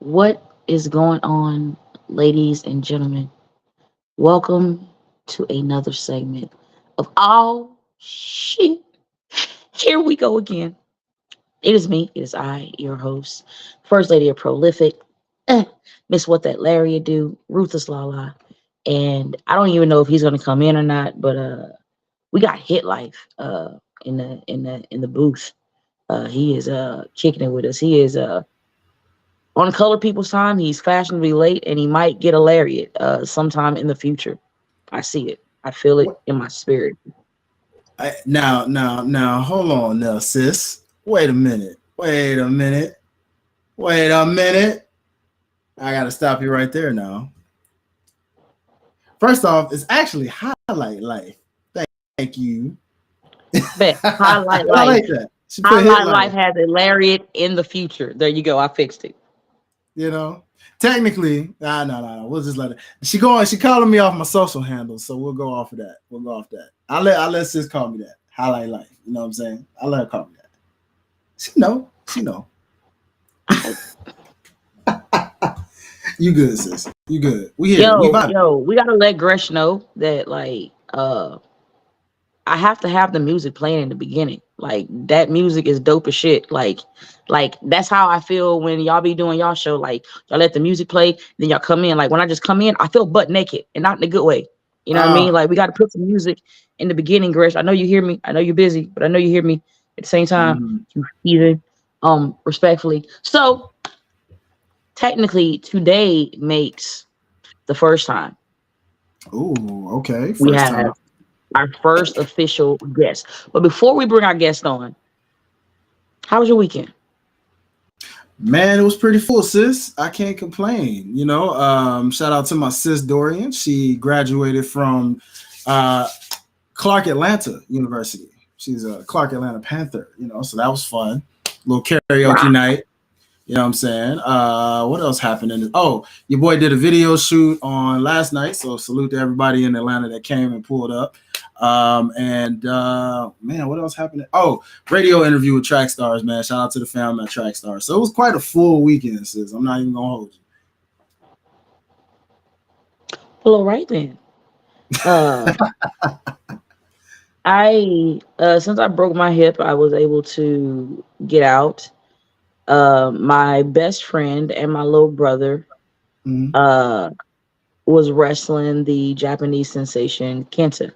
What is going on, ladies and gentlemen? Welcome to another segment of All Shit. Here we go again. It is me, it is I, your host, First Lady of Prolific, eh, Miss What That Larry Do, Ruthless LaLa. And I don't even know if he's gonna come in or not, but we got Hit Life in the booth. He is kicking it with us. He is on Color People's Time. He's fashionably late, and he might get a lariat sometime in the future. I see it. I feel it What? in my spirit. Now, hold on now, sis. Wait a minute. Wait a minute. I gotta stop you right there now. First off, it's actually highlight life. Thank you. Bet I Highlight Life. like that. She put hit Highlight Life life. has a lariat in the future. There you go. I fixed it. You know, technically, no. We'll just let it. She going. She calling me off my social handles, so we'll go off of that. We'll go off that. I let sis call me that. Highlight life. You know what I'm saying? I let her call me that. She know. She know. You good, sis. You good. We here. We vibing. We gotta let Gresh know that I have to have the music playing in the beginning. Like that music is dope as shit. Like that's how I feel when y'all be doing y'all show. Like y'all let the music play, then y'all come in. Like when I just come in, I feel butt naked and not in a good way. You know what I mean? Uh, Like we got to put some music in the beginning, Gresh. I know you hear me. I know you're busy, but I know you hear me at the same time. mhm. You heathen, respectfully. So technically, today makes the first time Ooh, okay. we First time. have our first official guest. But before we bring our guest on, how was your weekend? Man, it was pretty full, sis. I can't complain. Shout out to my sis Dorian. She graduated from uh, Clark Atlanta University. She's a Clark Atlanta Panther. So that was fun. Little karaoke Wow. night. You know what I'm saying? What else happened? Oh, your boy did a video shoot on last night. So salute to everybody in Atlanta that came and pulled up. Man, what else happened? Oh, radio interview with Track Stars, man. Shout out to the fam at Track Stars. So it was quite a full weekend, sis. I'm not even gonna hold Well, all right then. Uh, I since I broke my hip, I was able to get out. My best friend and my little brother you. Mhm. uh was wrestling the Japanese sensation Kenta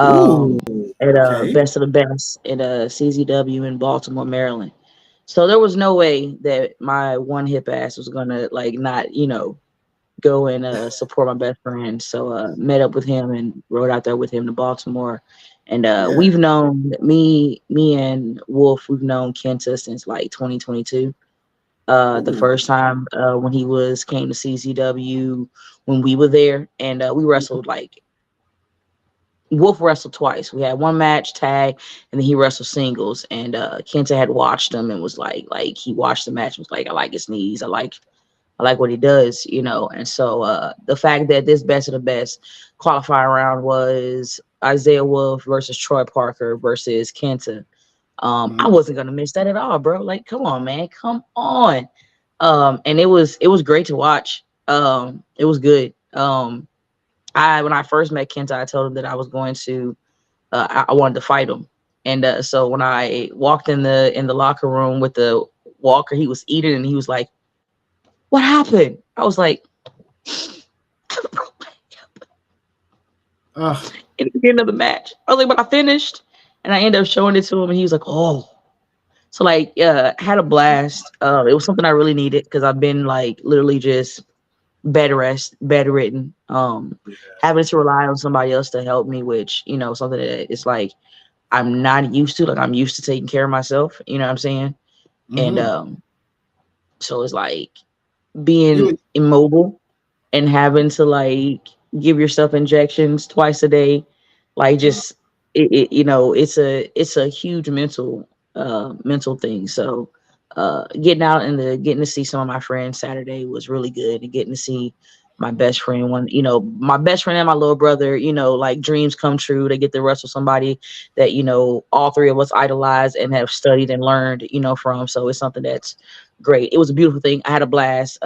Ooh, um at okay. Best of the Best at CZW in Baltimore, Maryland. So there was no way that my one hip ass was gonna like not go and support my best friend. So met up with him and rode out there with him to Baltimore. And Yeah. we've known me and Wolf. We've known Kenta since like 2022. The Ooh. first time when he was came to CCW when we were there, and we wrestled like Wolf wrestled twice. We had one match tag, and then he wrestled singles. And Kenta had watched him and was like he watched the match and was like, I like his knees. I like what he does, And so the fact that this best of the best qualifying round was Isaiah Wolf versus Troy Parker versus Kenta. I Mhm. wasn't gonna miss that at all, bro. Like, come on, man, come on. And it was great to watch. It was good. I when I first met Kenta, I told him that I was going to I wanted to fight him. And so when I walked in the locker room with the walker, he was eating and he was like, what happened? I was like, Uh, in the beginning of the match. I was like, but I finished. And I ended up showing it to him and he was like, oh. So like I had a blast. It was something I really needed because I've been like literally just bedridden. Having to rely on somebody else to help me, which, something that it's like I'm not used to. Like I'm used to taking care of myself, you know what I'm saying? And mhm. so it's like You being immobile and having to like give yourself injections twice a day, like just it's a huge mental thing. So getting out and getting to see some of my friends Saturday was really good, and getting to see my best friend my best friend and my little brother, like dreams come true. They get to wrestle somebody that all three of us idolize and have studied and learned from. So it's something that's great. It was a beautiful thing. I had a blast.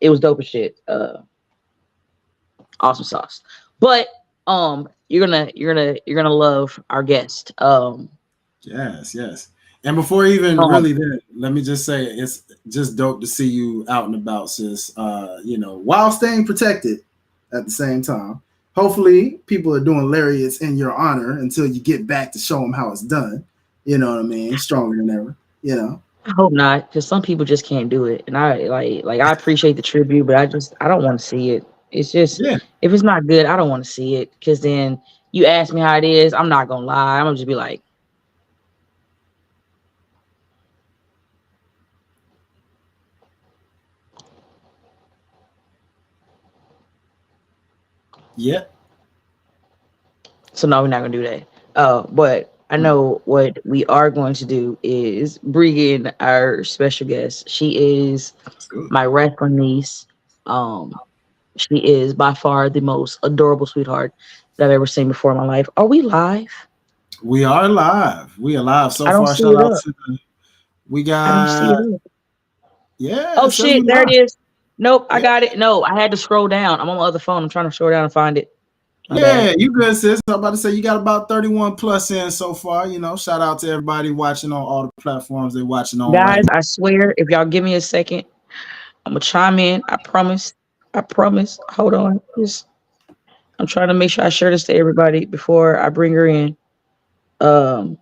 It was dope as shit. Awesome sauce. But you're gonna love our guest. Yes, yes. And before even Um, really then, let me just say it's just dope to see you out and about, sis. While staying protected at the same time. Hopefully, people are doing lariats in your honor until you get back to show them how it's done. You know what I mean? Stronger than ever. You know. I hope not, because some people just can't do it. And I like I appreciate the tribute, but I don't want to see it. It's just Yeah. if it's not good, I don't want to see it. Because then you ask me how it is, I'm not gonna lie. I'm gonna just be like, Yeah. so no, we're not gonna do that. But I know what we are going to do is bring in our special guest. She is That's good. my wrestling niece. Um, she is by far the most adorable sweetheart that I've ever seen before in my life. Are we live? We are live. We are live so I don't far. see Shout it out up. to we I don't see got it up. yeah, Oh it says we shit, there it live. is. Nope, I Yeah. got it. No, I had to scroll down. I'm on my other phone. I'm trying to scroll down and find it. My bad. Yeah, you good, sis. I'm about to say you got about 31 plus in so far. Shout out to everybody watching on all the platforms they're watching on right Guys, now. I swear, if y'all give me a second, I'm gonna chime in. I promise. I promise. Hold on. Just I'm trying to make sure I share this to everybody before I bring her in. Um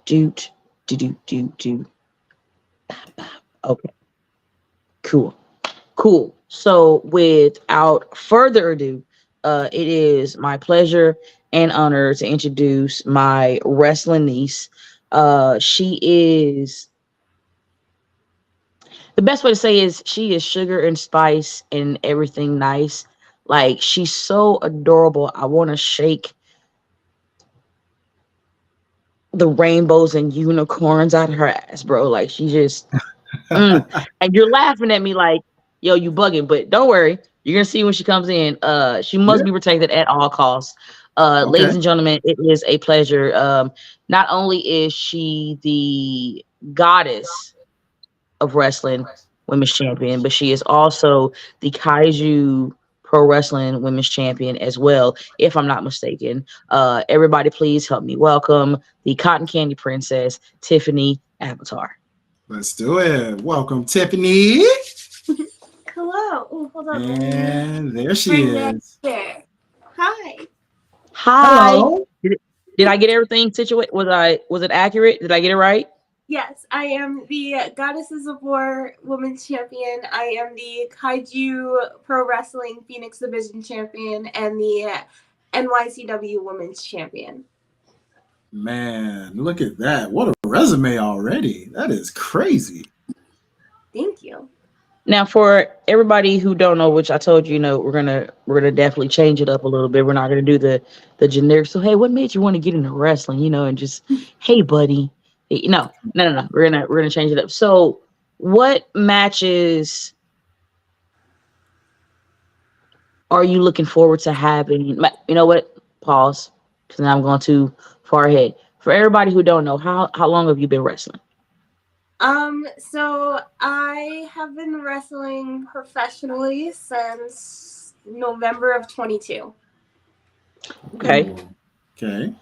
doot do. Okay, cool. Cool. So without further ado, it is my pleasure and honor to introduce my wrestling niece. She is the best way to say is she is sugar and spice and everything nice. Like she's so adorable. I want to shake the rainbows and unicorns out of her ass, bro. Like she just and you're laughing at me like, yo, you bugging, but don't worry. You're gonna see when she comes in. She must Yeah. be protected at all costs. Okay. Ladies and gentlemen, it is a pleasure. Not only is she the goddess of wrestling women's champion, but she is also the Kaiju Pro Wrestling Women's Champion as well, if I'm not mistaken. Everybody, please help me welcome the Cotton Candy Princess, Tiffany Avatar. Let's do it. Welcome, Tiffany. Hello. Oh, hold on. Let me And there she bring that is. there. Hi. Hi. Hello. Did I get everything situated? Was it accurate? Did I get it right? Yes, I am the Goddesses of War Women's Champion. I am the Kaiju Pro Wrestling Phoenix Division Champion and the NYCW Women's Champion. Man, look at that. What a resume already. That is crazy. Thank you. Now, for everybody who don't know, which I told you, we're gonna definitely change it up a little bit. We're not gonna do the generic. So, hey, what made you want to get into wrestling? And just, hey, buddy. No. We're gonna change it up. So, what matches are you looking forward to having? You know what? Pause, because now I'm going too far ahead. For everybody who don't know, how long have you been wrestling? So I have been wrestling professionally since November of 22. Okay. Ooh, okay.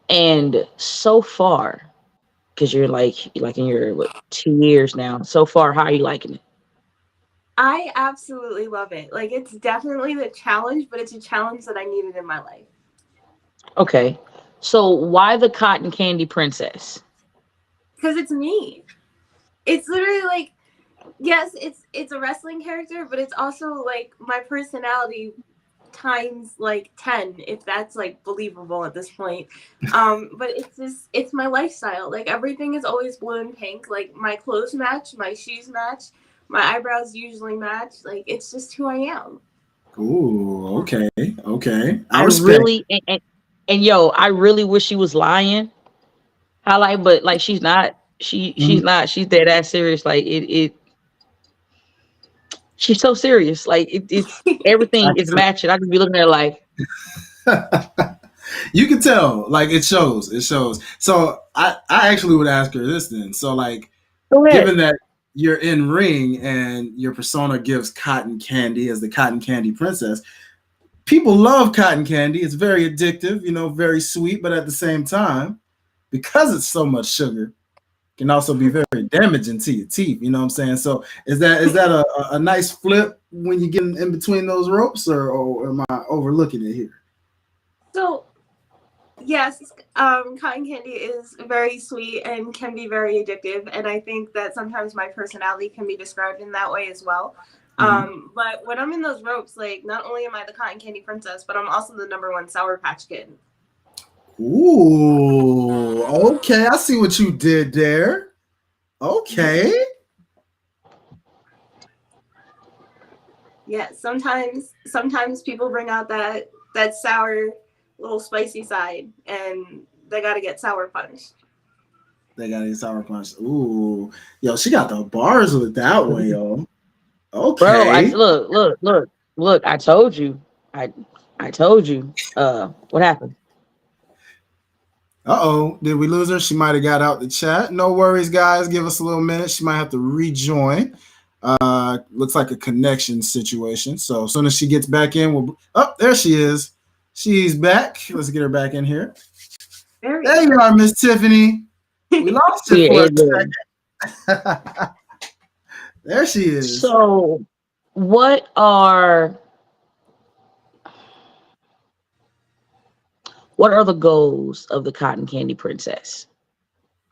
And so far, because you're like in your 2 years now. So far, how are you liking it? I absolutely love it. Like, it's definitely the challenge, but it's a challenge that I needed in my life. Okay. So why the cotton candy princess? Because it's me. It's literally like, yes, it's a wrestling character, but it's also like my personality times like 10, if that's like believable at this point. But it's my lifestyle. Like, everything is always blue and pink. Like, my clothes match, my shoes match, my eyebrows usually match. Like, it's just who I am. Ooh, okay. Okay. I I respect. really and yo, I really wish she was lying. But like she's not. She's Mhm. not. She's dead ass serious. Like it. She's so serious. Like it's I everything is can matching. I could be looking at her like, tell. You can tell, like it shows. It shows. So I actually would ask her this then. So like, Go ahead. given that you're in ring and your persona gives cotton candy as the cotton candy princess, people love cotton candy. It's very addictive, very sweet, but at the same time, because it's so much sugar, can also be very damaging to your teeth. You know what I'm saying? So is that a nice flip when you get in between those ropes, or am I overlooking it here? So yes, cotton candy is very sweet and can be very addictive, and I think that sometimes my personality can be described in that way as well. Mm-hmm. But when I'm in those ropes, like not only am I the cotton candy princess, but I'm also the number one Sour Patch Kid. Ooh, okay. I see what you did there. Okay. Yeah, sometimes people bring out that sour little spicy side, and they got to get sour punched. They got a sour punch. Ooh, yo, she got the bars with that one, yo. Bro, I Okay. look. I told you. I told you. What happened? Uh-oh. Did we lose her? She might have got out the chat. No worries, guys. Give us a little minute. She might have to rejoin. Looks like a connection situation. So as soon as she gets back in, oh, there she is. She's back. Let's get her back in here. There you are, Miss Tiffany. We lost you for a second. There she is. So, what are the goals of the Cotton Candy Princess?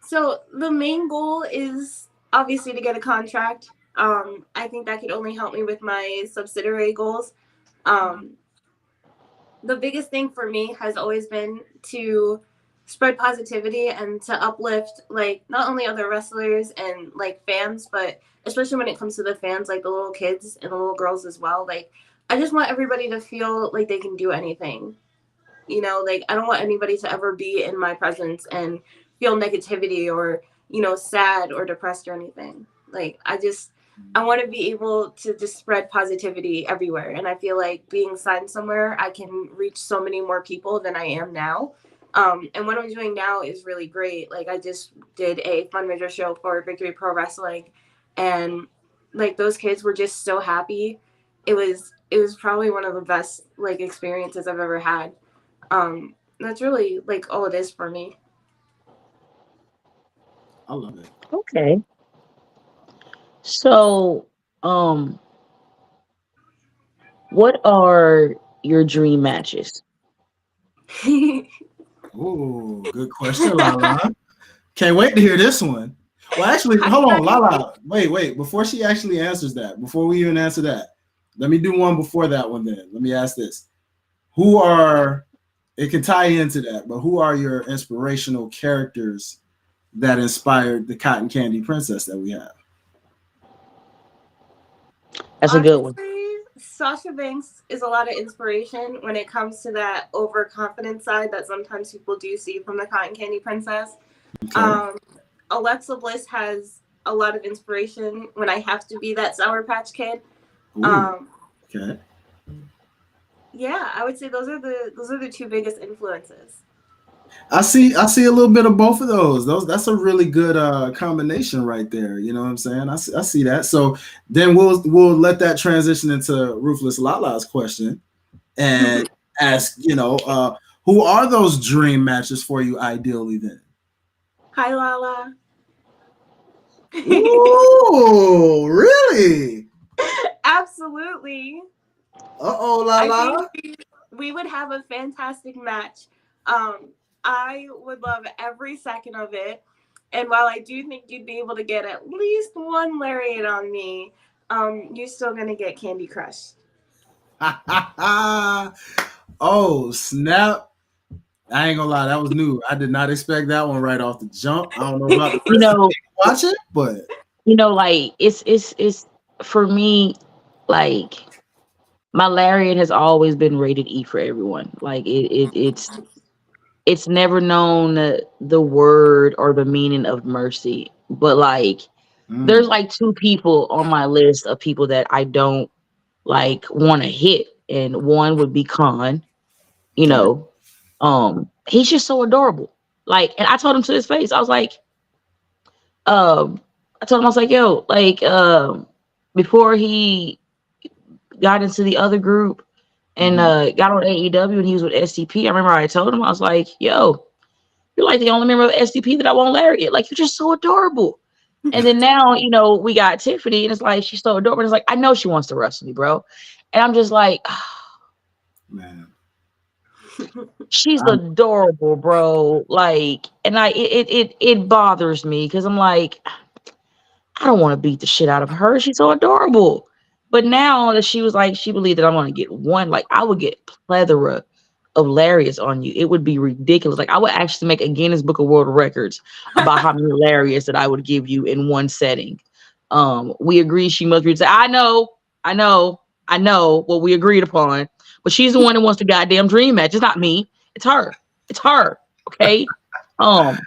So the main goal is obviously to get a contract. I think that could only help me with my subsidiary goals. Um, the biggest thing for me has always been to spread positivity and to uplift like not only other wrestlers and like fans, but especially when it comes to the fans, like the little kids and the little girls as well. Like I just want everybody to feel like they can do anything. Like I don't want anybody to ever be in my presence and feel negativity or, sad or depressed or anything. Like I want to be able to just spread positivity everywhere. And I feel like being signed somewhere, I can reach so many more people than I am now. And what I'm doing now is really great. Like I just did a fundraiser show for Victory Pro Wrestling, and like those kids were just so happy. It was probably one of the best like experiences I've ever had. That's really like all it is for me. I love it. Okay. So, um, what are your dream matches? Ooh, good question, Lala. Can't wait to hear this one. Well, actually, hold on, Lala. Wait. Before she actually answers that, before we even answer that, let me do one before that one then. Let me ask this. It can tie into that, but who are your inspirational characters that inspired the Cotton Candy Princess that we have? That's a good one. Honestly, Sasha Banks is a lot of inspiration when it comes to that overconfident side that sometimes people do see from the Cotton Candy Princess. Okay. Um, Alexa Bliss has a lot of inspiration when I have to be that Sour Patch Kid. Ooh, Um, okay. yeah, I would say those are the two biggest influences. I see a little bit of both of those. That's a really good combination right there. You know what I'm saying? I see that. So then we'll let that transition into Ruthless LaLa's question and ask, who are those dream matches for you ideally then? Hi, Lala. Ooh, really? Absolutely. Uh-oh, I LaLa. think we would have a fantastic match. I would love every second of it. And while I do think you'd be able to get at least one lariat on me, you're still gonna get Candy Crush. Oh, snap. I ain't gonna lie, that was new. I did not expect that one right off the jump. I don't know about the You rest of the know, people watching, but like it's for me, like my lariat has always been rated E for everyone. Like it's never known the word or the meaning of mercy. But like there's mm, like two people on my list of people that I don't like want to hit, and one would be Khan, you okay. know. He's just so adorable. Like, and I told him to his face, I was like, um, I told him, I was like, yo, like, before he got into the other group and Mhm. got on AEW and he was with STP, I remember I told him, I was like, yo, you're like the only member of STP that I won't lariat. Like, you're just so adorable. And then now, you know, we got Tiffany, and it's like she's so adorable. And it's like, I know she wants to wrestle me, bro. And I'm just like, Man, she's I'm, adorable, bro. Like, and it bothers me because I'm like, I don't want to beat the shit out of her. She's so adorable. But now that she was like, she believed that I'm gonna get one, like I would get plethora of lariats on you. It would be ridiculous. Like I would actually make a Guinness Book of World Records about how many lariats that I would give you in one setting. We agree she must be say, I know what we agreed upon. But she's the one that wants the goddamn dream match. It's not me. It's her. It's her. Okay. Um,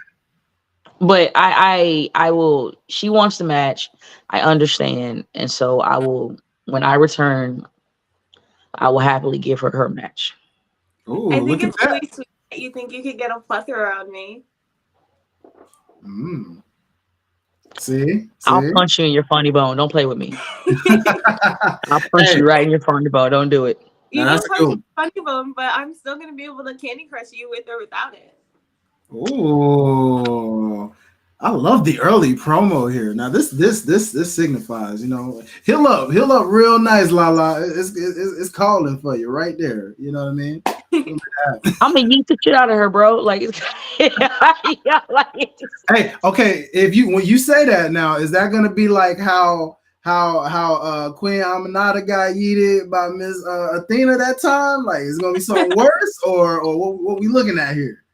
but I will. She wants the match. I understand, and so I will. When I return, I will happily give her her match. ooh, I think look at it's that. really sweet that you think you could get a plethora on me. Mm. See, I'll see. punch you in your funny bone. Don't play with me. I'll punch Hey, you right in your funny bone. Don't do it. now You that's can a punch good me one. funny bone, but I'm still gonna be able to candy crush you with or without it. Ooh, I love the early promo here. Now this signifies, you know, heal up real nice, Lala. It's calling for you right there. You know what I mean? I'm gonna yeet the shit out of her, bro. Like it's yeah, like it just, Hey, okay, if you when you say that now, is that gonna be like how Queen Aminata got yeeted by Miss Athena that time? Like, is it gonna be something worse, or what we looking at here?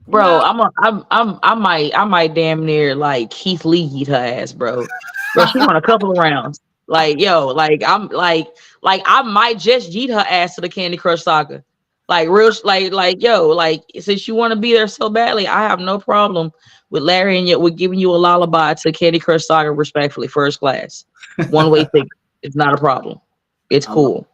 bro. No, I might damn near like Keith Lee yeet her ass, bro. Bro, she won a couple of rounds. Like yo, like I might just yeet her ass to the Candy Crush Saga. Like real, like yo, like since you want to be there so badly, I have no problem with Larry and yet with giving you a lullaby to Candy Crush Saga respectfully, first class, one way ticket. It's not a problem. It's I love. cool.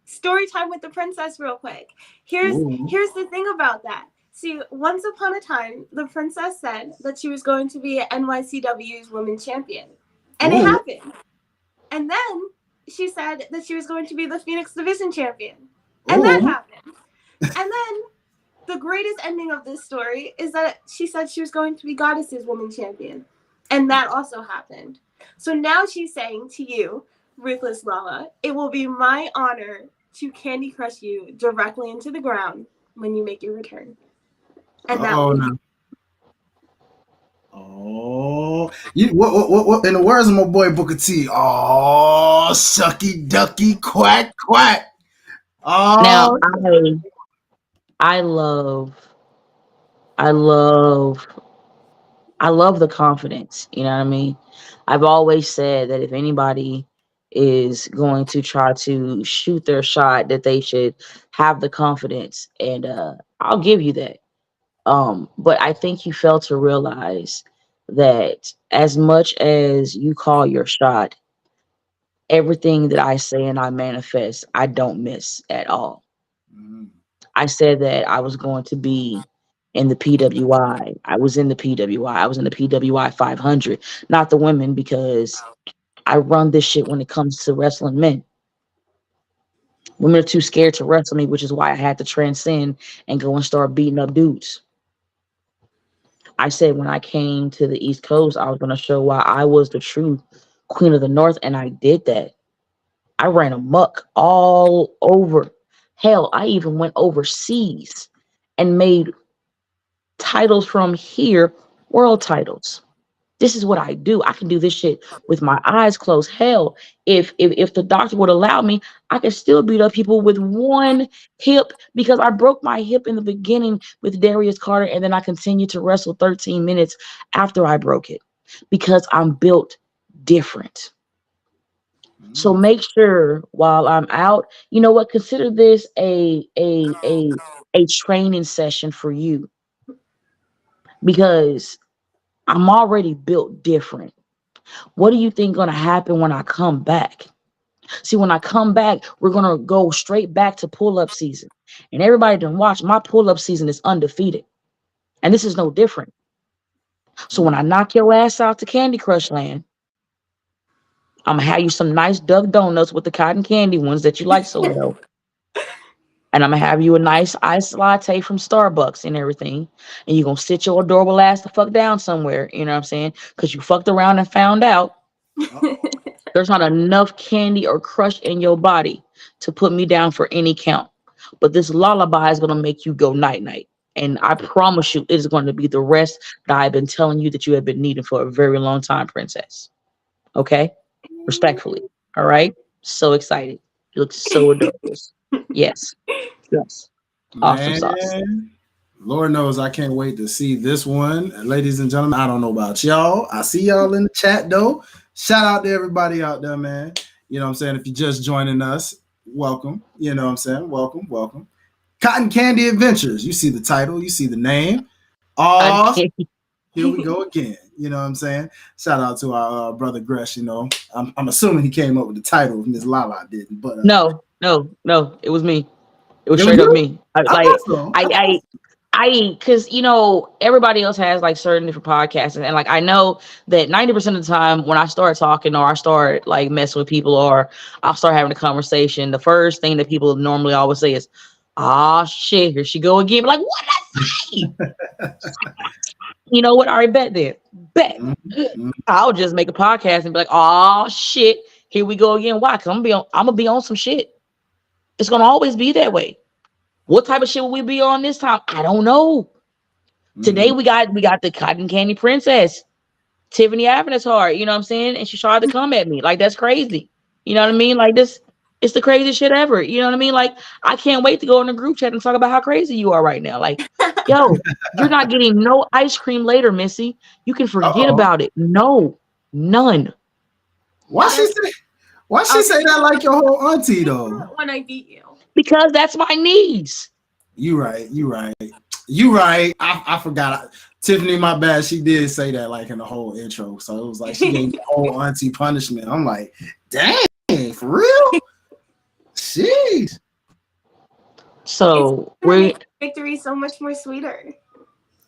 story time with the princess real quick. Here's Ooh, here's the thing about that. See, once upon a time, the princess said that she was going to be NYCW's women's champion. And it ooh, happened. And then she said that she was going to be the Phoenix Division champion. And that ooh. happened. And then the greatest ending of this story is that she said she was going to be Goddess's woman champion. And that also happened. So now she's saying to you, Ruthless LaLa, it will be my honor to Candy Crush you directly into the ground when you make your return. And that Oh will no. Oh, you what? In the words of my boy Booker T, oh, sucky ducky quack quack. Now Oh, I love I love I love the confidence. You know what I mean? I've always said that if anybody is going to try to shoot their shot, that they should have the confidence, and I'll give you that. But I think you fail to realize that as much as you call your shot, everything that I say and I manifest, I don't miss at all. mm, I said that I was going to be in the PWI. I was in the PWI. I was in the PWI 500, not the women, because I run this shit when it comes to wrestling men. Women are too scared to wrestle me, which is why I had to transcend and go and start beating up dudes. I said when I came to the East Coast, I was going to show why I was the true Queen of the North, and I did that. I ran amok all over. Hell, I even went overseas and made titles from here, world titles. This is what I do. I can do this shit with my eyes closed. Hell, if the doctor would allow me, I could still beat up people with one hip because I broke my hip in the beginning with Darius Carter, and then I continued to wrestle 13 minutes after I broke it because I'm built different. So mm. make sure while I'm out, you know what? Consider this a training session for you because I'm already built different. What do you think gonna happen when I come back? See, when I come back, we're gonna go straight back to pull-up season. And everybody done watch my pull-up season is undefeated. And this is no different. So when I knock your ass out to Candy Crush Land, I'm gonna have you some nice Duck Donuts with the cotton candy ones that you like so well. And I'm gonna have you a nice iced latte from Starbucks and everything. And you're gonna sit your adorable ass the fuck down somewhere, you know what I'm saying? Because you fucked around and found out there's not enough candy or crush in your body to put me down for any count. But this lullaby is gonna make you go night night. And I promise you, it is going to be the rest that I've been telling you that you have been needing for a very long time, princess. Okay? Respectfully. All right? So excited. You look so adorable. Yes. Yes. Awesome sauce. Man, Lord knows I can't wait to see this one. Ladies and gentlemen, I don't know about y'all. I see y'all in the chat though. Shout out to everybody out there, man. You know what I'm saying? If you're just joining us, welcome. You know what I'm saying? Welcome, welcome. Cotton Candy Adventures. You see the title, you see the name. Oh, here we go again. You know what I'm saying? Shout out to our brother Gresh. You know, I'm assuming he came up with the title. Miss LaLa didn't, but No, it was me. It was it straight was up you? me. I thought so. Because you know everybody else has like certain different podcasts, and like I know that 90% of the time when I start talking or I start like messing with people or I'll start having a conversation, the first thing that people normally always say is, "Ah, shit, here she go again." Like, what did I say? You know what? I already bet then. Bet. I'll just make a podcast and be like, "Oh shit, here we go again." Why? Because I'm gonna be on some shit. It's gonna always be that way. What type of shit will we be on this time? I don't know. Today we got the Cotton Candy Princess, Tiffany Avatar. You know what I'm saying? And she tried to come at me. Like, that's crazy. You know what I mean? Like, this, it's the craziest shit ever. You know what I mean? Like, I can't wait to go in the group chat and talk about how crazy you are right now. Like, yo, you're not getting no ice cream later, Missy. You can forget about it. No, none. Why she say that like your whole auntie though? When I beat you. Because that's my niece. You right. I forgot. Tiffany, my bad. She did say that like in the whole intro. So it was like she gave me the whole auntie punishment. I'm like, dang, for real? Jeez. So we're victory so much more sweeter.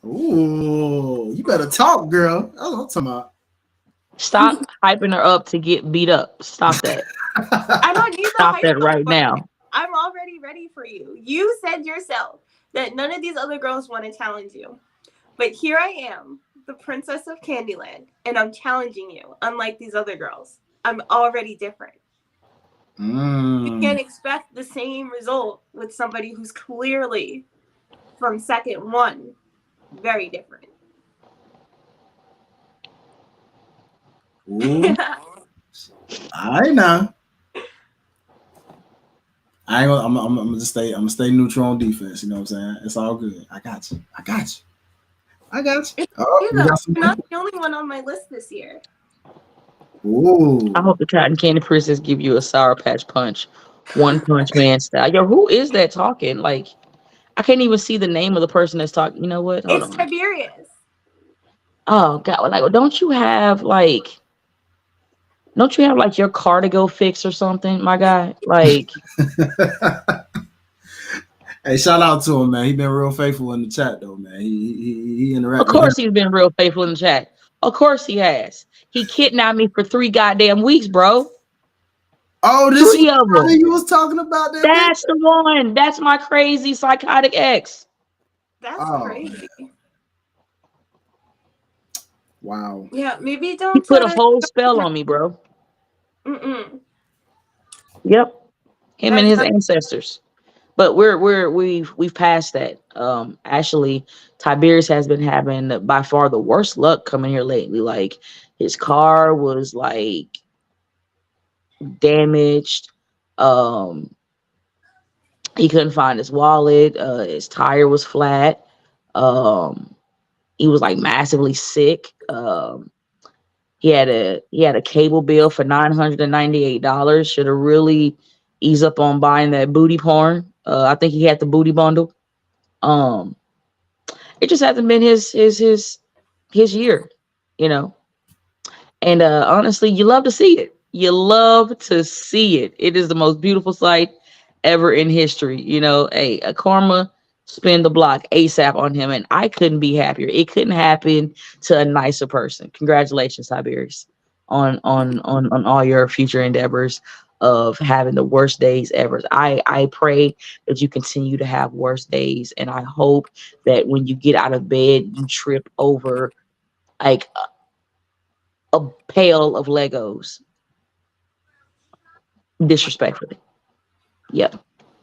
Ooh, you better talk, girl. That's what I'm talking about. Stop hyping her up to get beat up. Stop that. I don't need Stop that right now. I'm already ready for you. You said yourself that none of these other girls want to challenge you. But here I am, the princess of Candyland, and I'm challenging you, unlike these other girls. I'm already different. You can't expect the same result with somebody who's clearly, from second one, very different. Ooh. All right now. I ain't gonna. I'm gonna just stay. I'm gonna stay neutral on defense. You know what I'm saying? It's all good. I got you. Oh, you're not the only one on my list this year. Ooh. I hope the Cotton Candy Princess give you a Sour Patch Punch, One Punch Man style. Yo, who is that talking? Like, I can't even see the name of the person that's talking. You know what? Hold on. Tiberius. Oh God! Like, don't you have like your car to go fix or something, my guy? Like. Hey, shout out to him, man. He been real faithful in the chat, though, man. He interacted. Of course, he's been real faithful in the chat. Of course, he has. He kidnapped me for 3 goddamn weeks, bro. Oh, this 3 of them. You was talking about that. That's the one. That's my crazy psychotic ex. That's crazy. Wow. Yeah, maybe don't. He put a whole spell on me, bro. Yep. Him and his ancestors. But we've passed that. Actually, Tiberius has been having by far the worst luck coming here lately. Like, his car was like damaged. He couldn't find his wallet. His tire was flat. He was like massively sick. He had a cable bill for $998. Should have really eased up on buying that booty porn. I think he had the booty bundle. It just hasn't been his year, you know. And honestly, you love to see it. You love to see it. It is the most beautiful sight ever in history. You know, a karma spin the block ASAP on him, and I couldn't be happier. It couldn't happen to a nicer person. Congratulations, Tiberius, on all your future endeavors of having the worst days ever. I pray that you continue to have worse days, and I hope that when you get out of bed, you trip over like a pail of Legos disrespectfully. Yep.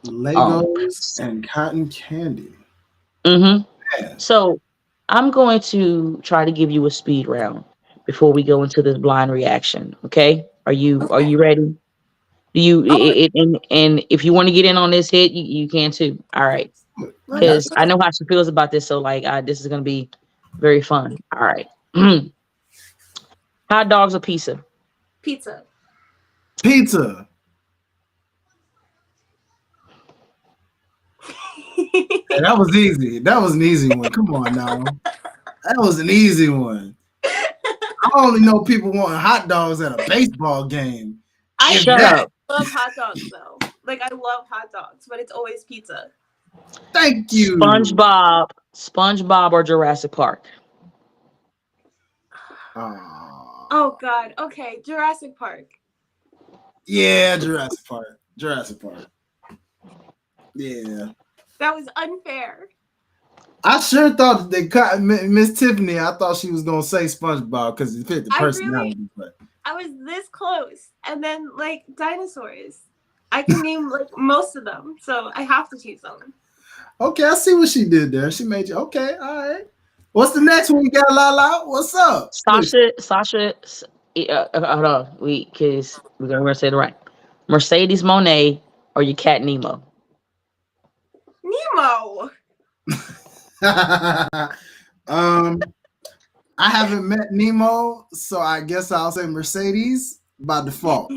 Legos and cotton candy. Mm-hmm. Man. So I'm going to try to give you a speed round before we go into this blind reaction. Okay? Are you ready? Do you and if you want to get in on this hit, you can too. All right. I got Because I know how she feels about this, so like this is gonna be very fun. All right. Hot dogs or pizza? Pizza. pizza. Hey, that was easy. That was an easy one. Come on now. That was an easy one. I only know people wanting hot dogs at a baseball game. I Shut up. love hot dogs though. Like I love hot dogs, but it's always pizza. Thank you. SpongeBob or Jurassic Park? Oh God. Okay, Jurassic Park. Yeah, Jurassic Park. Jurassic Park. Yeah. That was unfair. I sure thought they cut Miss Tiffany. I thought she was gonna say SpongeBob because it fit the personality. But I was this close, and then like dinosaurs. I can name like most of them, so I have to choose them. okay, I see what she did there. She made you okay. All right. What's the next one? You got LaLa. What's up? Sasha. Hold on, because we're gonna say it right. Mercedes Monet or your cat Nemo? Nemo. I haven't met Nemo, so I guess I'll say Mercedes by default.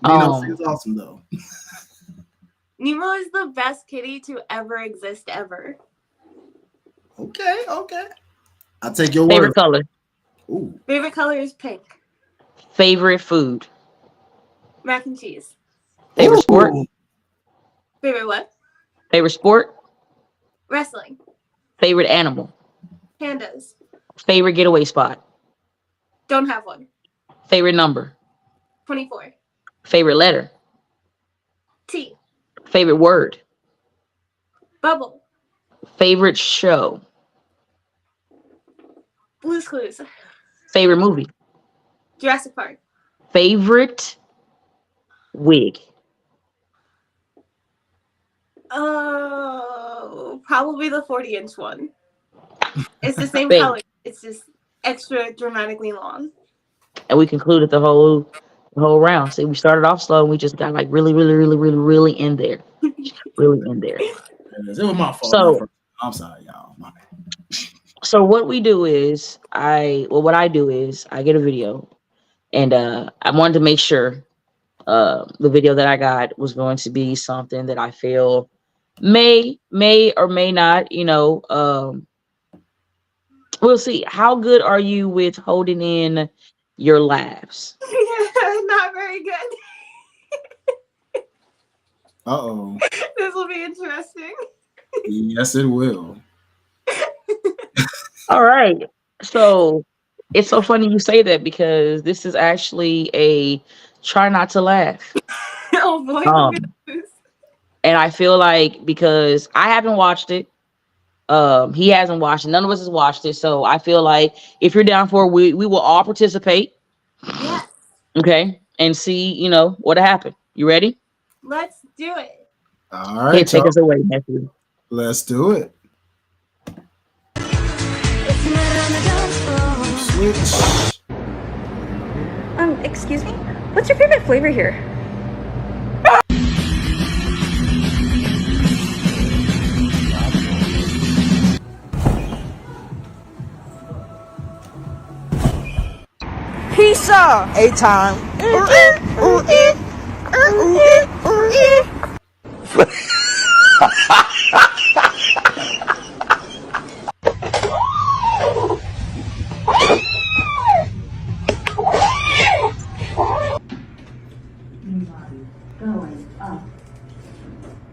Nemo seems awesome though. Nemo is the best kitty to ever exist ever. Okay. I'll take your Favorite word. color? Ooh. Favorite color is pink. Favorite food? Mac and cheese. Favorite sport? Ooh. Favorite what? Favorite sport? Wrestling. Favorite animal? Pandas. Favorite getaway spot? Don't have one. Favorite number? 24. Favorite letter? T. Favorite word? Bubble. Favorite show? Blue's Clues. Favorite movie? Jurassic Park. Favorite wig? Oh, probably the 40-inch one. It's the same Babe. color. It's just extra dramatically long. And we concluded the whole round. See, we started off slow and we just got like really in there. Really in there. It was my fault. So I'm sorry, y'all. My bad. So what we do is what I do is I get a video, and I wanted to make sure the video that I got was going to be something that I feel may or may not, we'll see. How good are you with holding in your laughs? Not very good. Uh-oh. This will be interesting. Yes, it will. All right. So it's so funny you say that because this is actually a try not to laugh. Oh boy. And I feel like because I haven't watched it, he hasn't watched it, none of us has watched it. So I feel like if you're down for it, we will all participate. Yes. Okay. And see, what happened. You ready? Let's do it. All right. Hey, take us away, nephew. Let's do it. Switch. Excuse me? What's your favorite flavor here? Pizza! A-time.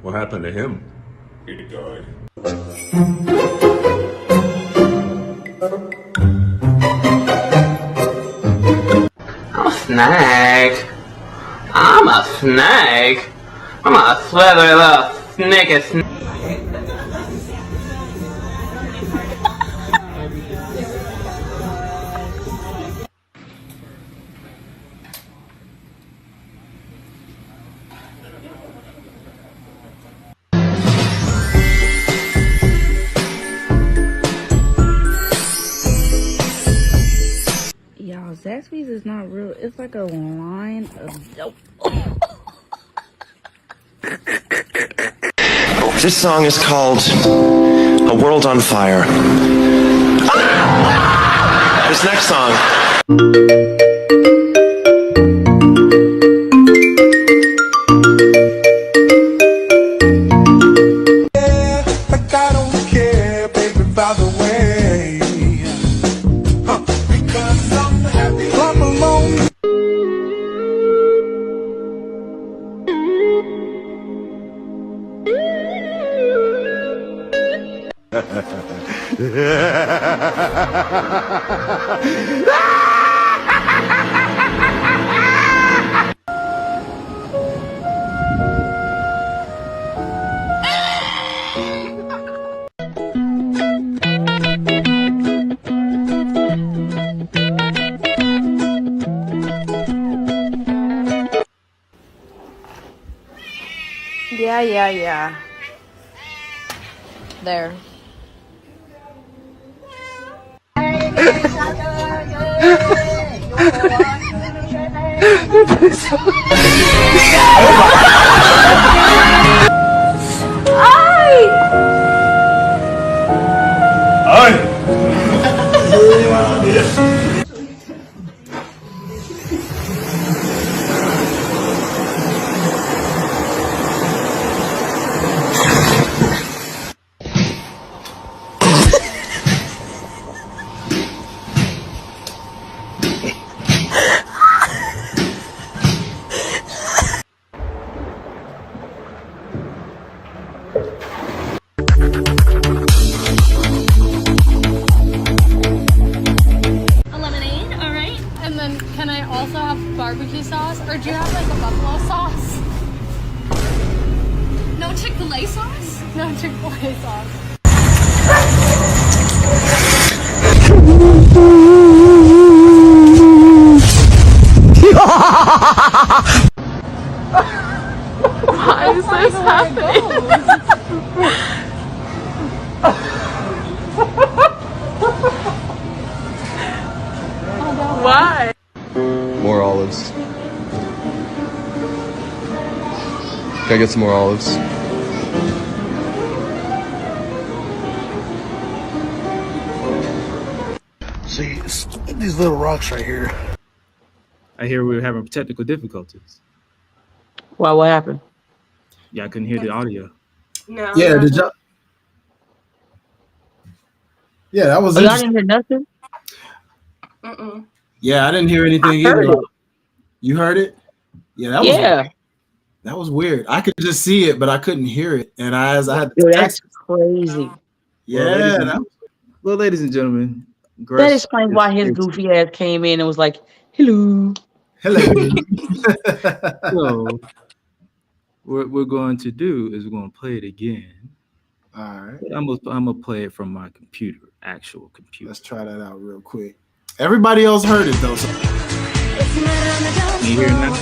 What happened to him? He died. I'm a snake. I'm a snake. I'm a slithery little sneaky snake. Y'all, Zaxby's is not real. It's like a line of dope. This song is called A World on Fire. This next song. Like I don't care, baby, by the way. Because I'm happy. I'm alone. Yeah. There. Can I also have barbecue sauce? Or do you have like a buffalo sauce? No Chick-fil-A sauce? No Chick-fil-A sauce. Why is this happening? Why? More olives. Can I get some more olives? See, it's these little rocks right here. I hear we were having technical difficulties. Why? What happened? Yeah, I couldn't hear the audio. No. Yeah, did y'all? Yeah, that was. Oh, y'all didn't hear nothing? Mm-mm. Yeah, I didn't hear anything either. It. You heard it? Yeah, that was. That was weird. I could just see it, but I couldn't hear it, and I had to Dude, text. that's crazy. Yeah, well, ladies and gentlemen, that explains why his goofy ass came in and was like, "Hello, hello." So, what we're going to do is we're going to play it again. All right. I'm gonna play it from my computer, actual computer. Let's try that out real quick. Everybody else heard it though. So. You hear it now?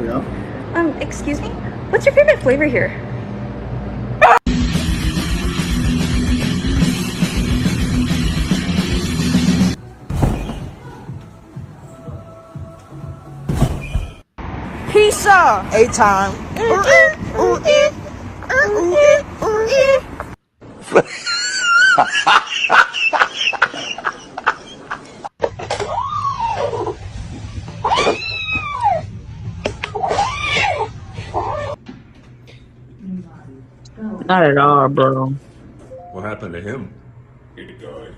Yeah. Excuse me? What's your favorite flavor here? Pizza. A-time. not at all, bro." What happened to him? He died.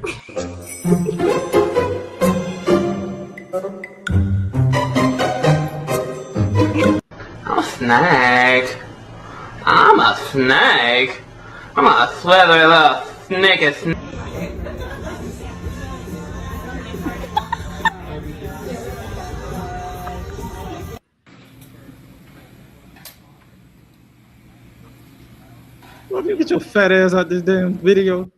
I'm a snake. I'm a snake. I'm a slithery little sneaky snake. Well, you get your fat ass out this damn video.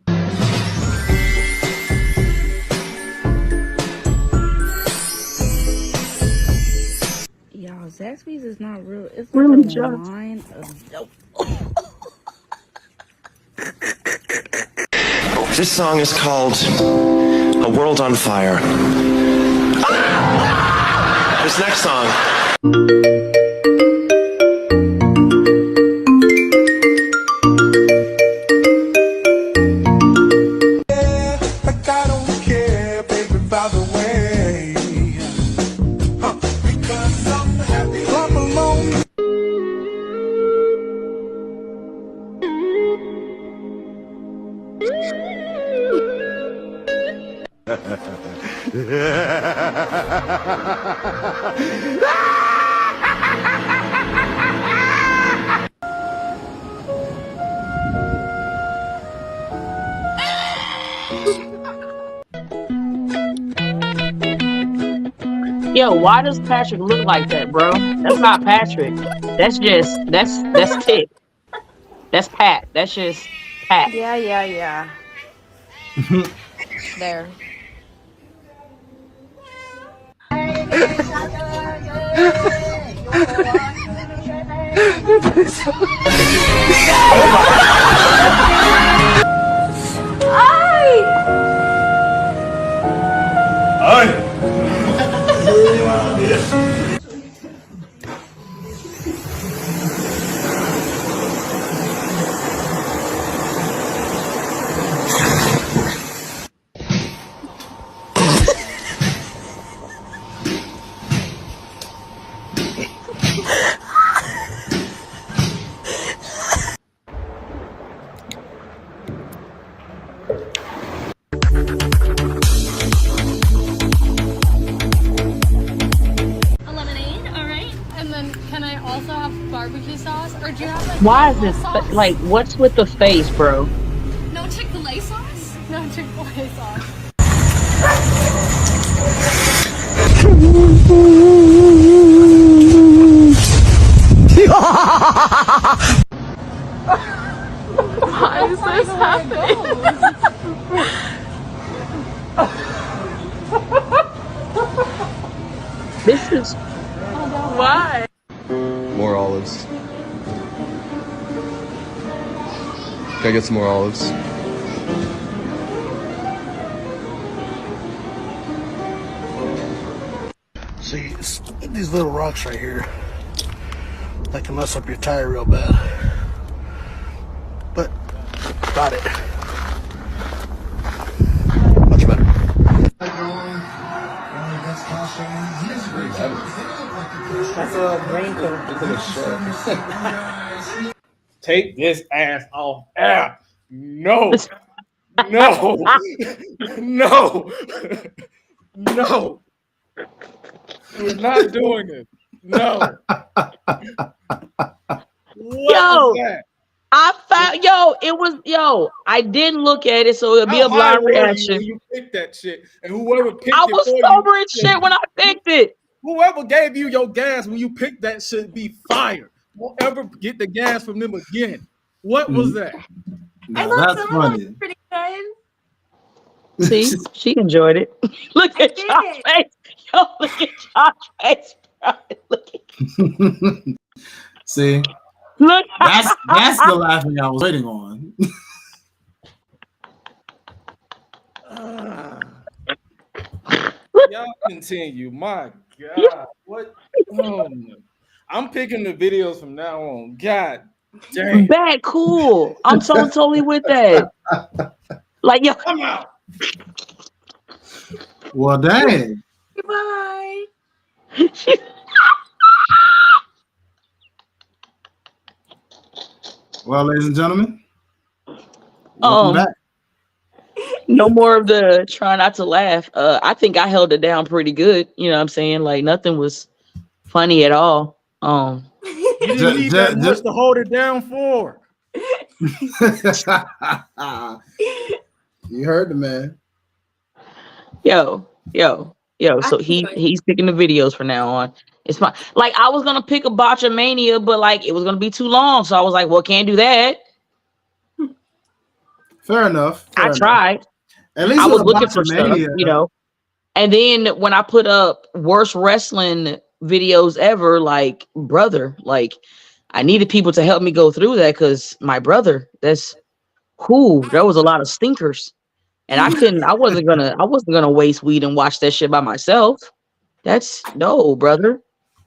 Y'all, Zaxby's is not real. It's like Really, a Josh? line of dope. This song is called A World on Fire. This next song. Like I don't care, baby, by the way. Because I'm happy. Clap along. Yo, why does Patrick look like that, bro? That's not Patrick. That's Tip. That's Pat. That's just Pat. Yeah. There. Can I also have barbecue sauce? Or do you have like Why is this sauce? like? What's with the face, bro? No Chick-fil-A sauce? No Chick-fil-A sauce. Why is this happening? This is Why? More olives. Can I get some more olives? See, it's these little rocks right here that can mess up your tire real bad. But got it. Much better. That's a brain code. Take this ass off air. No. No. No. No. We're not doing it. No. yo. I found I didn't look at it, so it'll be a blind reaction. You picked that shit, and whoever picked I it was for sober you, and shit when I picked it. Whoever gave you your gas when you picked that shit be fired. Won't ever get the gas from them again. What was that? Now, that's funny. Pretty good. See, she enjoyed it. Look at Josh's face. Yo, look at Josh's face, bro. Look at See, look. That's the laughing I was waiting on. Y'all continue. My God. What? Oh, no. I'm picking the videos from now on. God damn. Bad, cool. I'm totally with that. Like, yo, come out. Well, dang. Goodbye. Well, ladies and gentlemen, welcome back. No more of the try not to laugh. I think I held it down pretty good. You know what I'm saying? Like nothing was funny at all. You You didn't need that much to hold it down for. You heard the man. Yo. So he's picking the videos from now on. It's fine. Like I was gonna pick a Botchamania, but like it was gonna be too long, so I was like, well, can't do that. Fair enough. I tried. At least I with was a looking for stuff, Botchamania, And then when I put up worst wrestling videos ever, like brother, like I needed people to help me go through that because my brother, there was a lot of stinkers. And I wasn't gonna waste weed and watch that shit by myself. That's no, brother.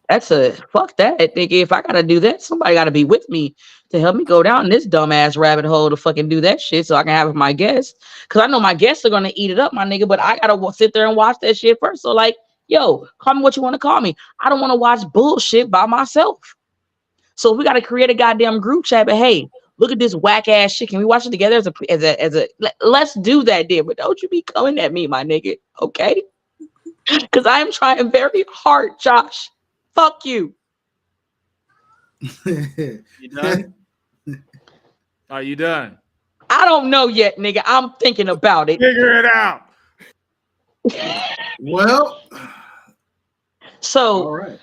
That's a fuck that, nigga. If I gotta do that, somebody gotta be with me to help me go down this dumbass rabbit hole to fucking do that shit so I can have my guests. Cause I know my guests are gonna eat it up, my nigga, but I gotta sit there and watch that shit first. So like, yo, call me what you want to call me. I don't want to watch bullshit by myself. So we gotta create a goddamn group chat. But hey, look at this whack ass shit. Can we watch it together let's do that, then. But don't you be coming at me, my nigga. Okay? Because I am trying very hard, Josh. Fuck you. You done? Are you done? I don't know yet, nigga. I'm thinking about it. Figure it out. Well, so all right.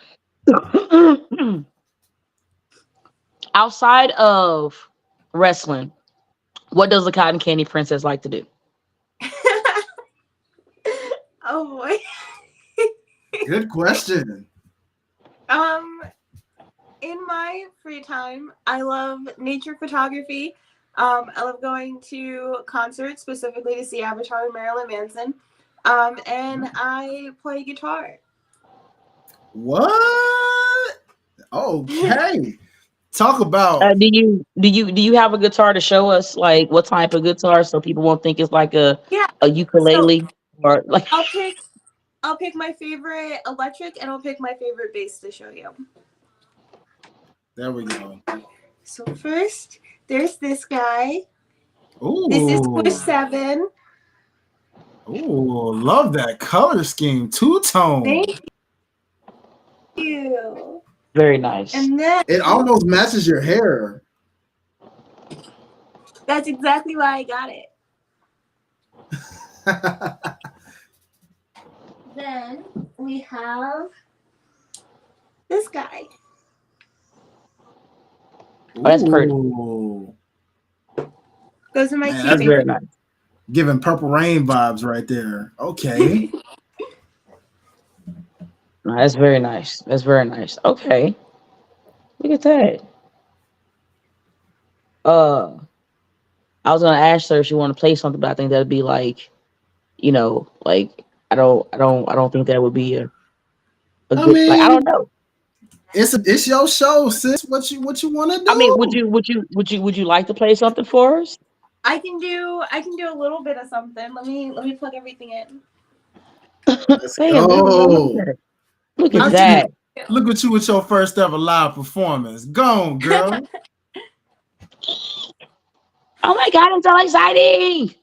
Outside of wrestling, what does the Cotton Candy Princess like to do? Oh boy. Good question. In my free time, I love nature photography. I love going to concerts, specifically to see Avatar and Marilyn Manson. And I play guitar. What? Okay. Talk about. Do you have a guitar to show us? Like what type of guitar, so people won't think it's like a ukulele or like. I'll pick my favorite electric, and I'll pick my favorite bass to show you. There we go. So first, there's this guy. Ooh. This is Push 7. Ooh, love that color scheme. Two-tone. Thank you. Very nice. And then it almost matches your hair. That's exactly why I got it. Then we have this guy. Oh, that's pretty. Those are my Man, key that's very nice. Giving Purple Rain vibes right there. Okay. No, that's very nice. That's very nice. Okay. Look at that. I was gonna ask her if she want to play something, but I think that'd be like, like I don't think that would be a good. Like I don't know. It's your show, sis. What you want to do? I mean, would you like to play something for us? I can do a little bit of something. Let me plug everything in. Let's go. Look at that. Look at you with your first ever live performance. Go on, girl. Oh my God, it's so exciting.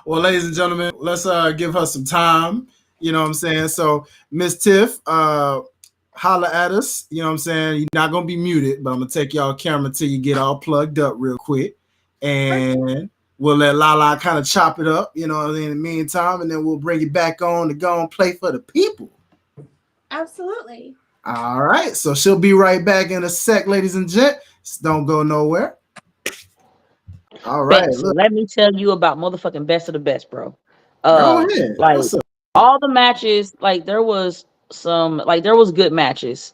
Well, ladies and gentlemen, let's give her some time. You know what I'm saying? So, Miss Tiff, holla at us. You know what I'm saying? You're not going to be muted, but I'm going to take y'all camera till you get all plugged up real quick. And we'll let LaLa kind of chop it up, in the meantime, and then we'll bring it back on to go and play for the people. Absolutely. All right. So she'll be right back in a sec, ladies and gents. Don't go nowhere. All right. So let me tell you about motherfucking best of the best, bro. Go ahead. Like all the matches, like there was good matches.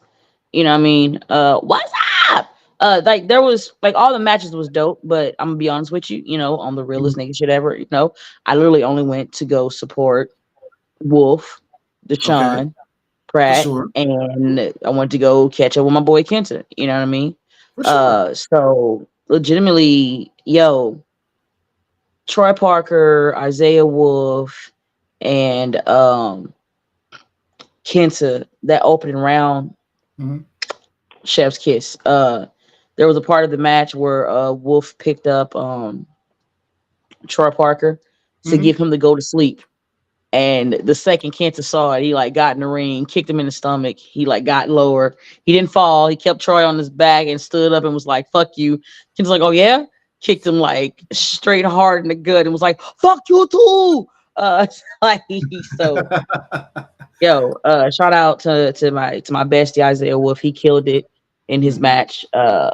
You know what I mean? What's up? Like there was all the matches was dope, but I'm gonna be honest with you, on the realest nigga shit ever, I literally only went to go support Wolf, Deshaun, Pratt, and I went to go catch up with my boy Kenta. You know what I mean? So legitimately, Troy Parker, Isaiah Wolf, and Kenta, that opening round, chef's kiss. There was a part of the match where Wolf picked up Troy Parker to give him to go to sleep. And the second Kenta saw it, he like got in the ring, kicked him in the stomach. He like got lower. He didn't fall. He kept Troy on his back and stood up and was like, "Fuck you." Kenta's like, "Oh yeah." Kicked him like straight hard in the gut and was like, "Fuck you too." Like so. Yo, shout out to my bestie Isaiah Wolf. He killed it in his match,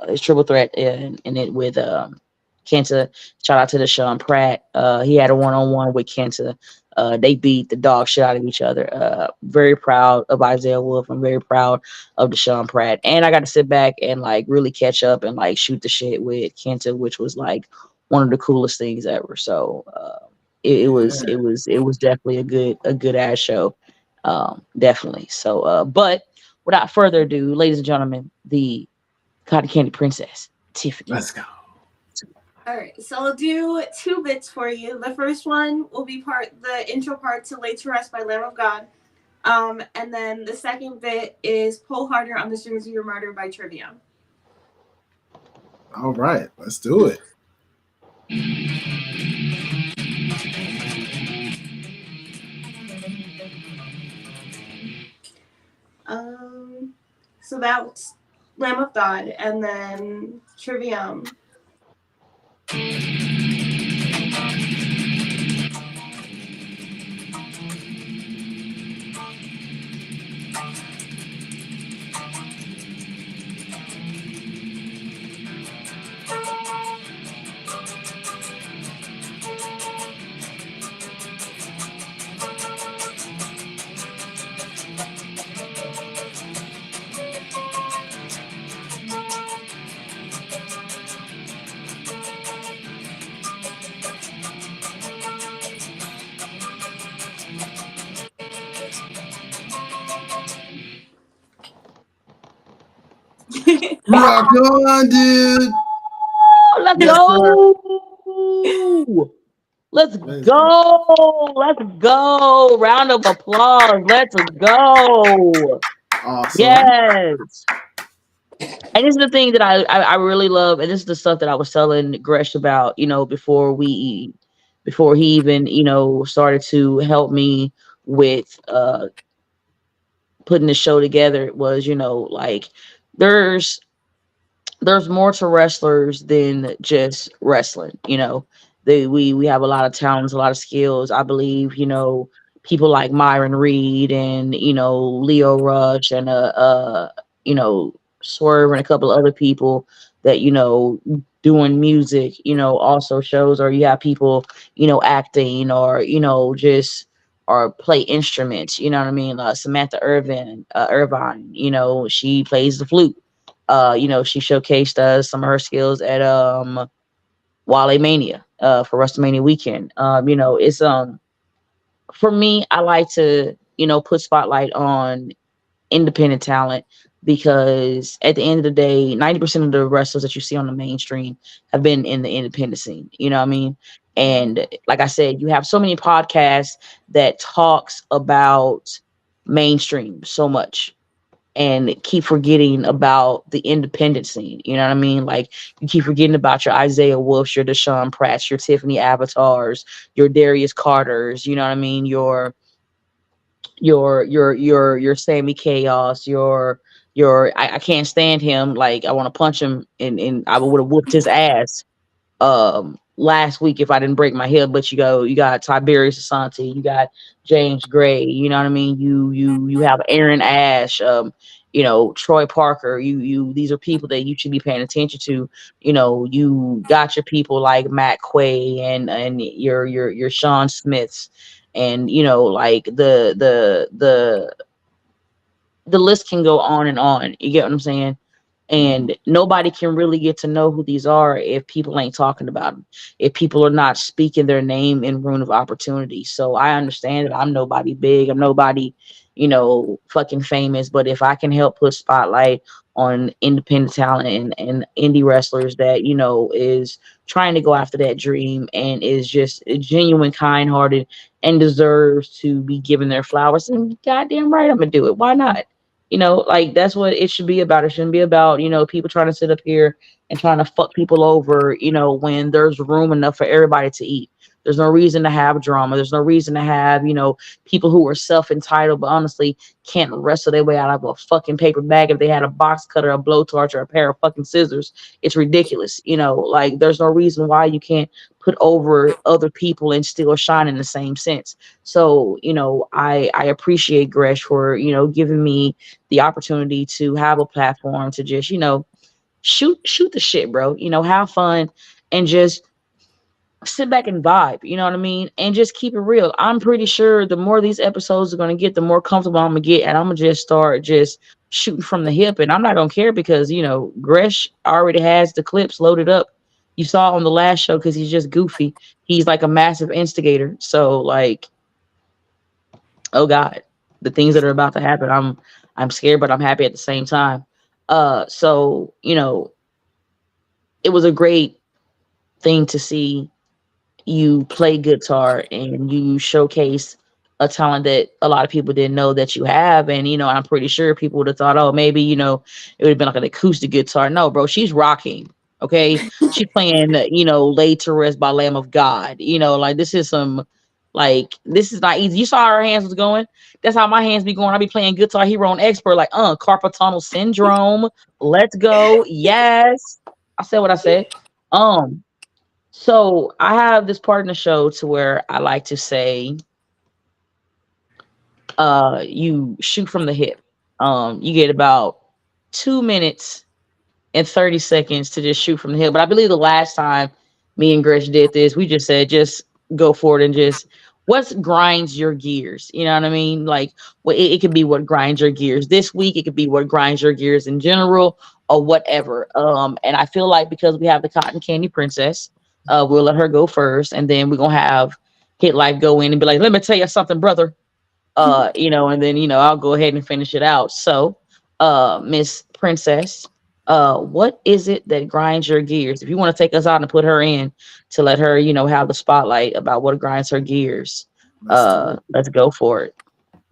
his triple threat in it with Kenta. Shout out to the Sean Pratt. He had a one-on-one with Kenta. They beat the dog shit out of each other. Very proud of Isaiah Wolf. I'm very proud of Deshaun Pratt. And I got to sit back and like really catch up and like shoot the shit with Kenta, which was like one of the coolest things ever. So it was definitely a good ass show. Definitely. So but without further ado, ladies and gentlemen, the Cotton Candy Princess, Tiffany. Let's go. All right, so I'll do 2 bits for you. The first one will be the intro part to "Laid to Rest" by Lamb of God, and then the second bit is "Pull Harder on the Strings of Your Murder" by Trivium. All right, let's do it. So that's Lamb of God, and then Trivium. Rock on, dude. Let's Yes, go. Let's go. Let's go. Round of applause. Let's go. Awesome. Yes. And this is the thing that I really love, and this is the stuff that I was telling Gresh about, before he even, started to help me with putting the show together. It was, like there's more to wrestlers than just wrestling. We have a lot of talents, a lot of skills. I believe, people like Myron Reed and Leo Rush and Swerve and a couple of other people that doing music, also shows, or you have people acting, or just or play instruments. You know what I mean? Samantha Irvine, she plays the flute. She showcased some of her skills at Wale Mania for WrestleMania weekend. It's for me, I like to put spotlight on independent talent, because at the end of the day, 90% of the wrestlers that you see on the mainstream have been in the independent scene. You know what I mean? And like I said, you have so many podcasts that talks about mainstream so much, and keep forgetting about the independent scene. You know what I mean? Like, you keep forgetting about your Isaiah Wolfs, your Deshaun Pratts, your Tiffany Avatars, your Darius Carters. You know what I mean? Your Sammy Chaos, I can't stand him. Like, I want to punch him, and I would have whooped his ass last week if I didn't break my hip. But you got Tiberius Asante, you got James Gray, you know what I mean? You have Aaron Ash, Troy Parker. These are people that you should be paying attention to. You got your people like Matt Quay and your Sean Smiths, and like the list can go on and on. You get what I'm saying? And nobody can really get to know who these are if people ain't talking about them, if people are not speaking their name in room of opportunity. So I understand that I'm nobody big, I'm nobody, fucking famous, but if I can help put spotlight on independent talent and indie wrestlers that, is trying to go after that dream and is just genuine, kind-hearted, and deserves to be given their flowers, and goddamn right I'm gonna do it. Why not? Like, that's what it should be about. It shouldn't be about, people trying to sit up here and trying to fuck people over, when there's room enough for everybody to eat. There's no reason to have drama. There's no reason to have, people who are self-entitled, but honestly can't wrestle their way out of a fucking paper bag if they had a box cutter, a blowtorch, or a pair of fucking scissors. It's ridiculous. Like there's no reason why you can't put over other people and still shine in the same sense. So, I appreciate Gresh for, giving me the opportunity to have a platform to just, shoot the shit, bro. Have fun and just sit back and vibe, you know what I mean? And just keep it real. I'm pretty sure the more these episodes are going to get, the more comfortable I'm going to get. And I'm going to just start just shooting from the hip. And I'm not going to care because, Gresh already has the clips loaded up. You saw on the last show because he's just goofy. He's like a massive instigator. So, like, oh God, the things that are about to happen, I'm scared, but I'm happy at the same time. So, it was a great thing to see you play guitar and you showcase a talent that a lot of people didn't know that you have. And, I'm pretty sure people would have thought, oh, maybe, it would have been like an acoustic guitar. No, bro, she's rocking. Okay. She's playing, Laid to Rest by Lamb of God. Like this is not easy. You saw how her hands was going. That's how my hands be going. I be playing Guitar Hero on Expert, like, carpal tunnel syndrome. Let's go. Yes. I said what I said. So I have this part in the show to where I like to say, you shoot from the hip. You get about 2 minutes and 30 seconds to just shoot from the hip. But I believe the last time me and Gresh did this, we just said, just go for it and just what grinds your gears. You know what I mean? Like, it could be what grinds your gears this week. It could be what grinds your gears in general or whatever. And I feel like because we have the Cotton Candy Princess, we'll let her go first, and then we're gonna have Hit Life go in and be like, let me tell you something, brother. And then I'll go ahead and finish it out. So, Miss Princess, what is it that grinds your gears? If you want to take us out and put her in to let her, have the spotlight about what grinds her gears, let's go for it.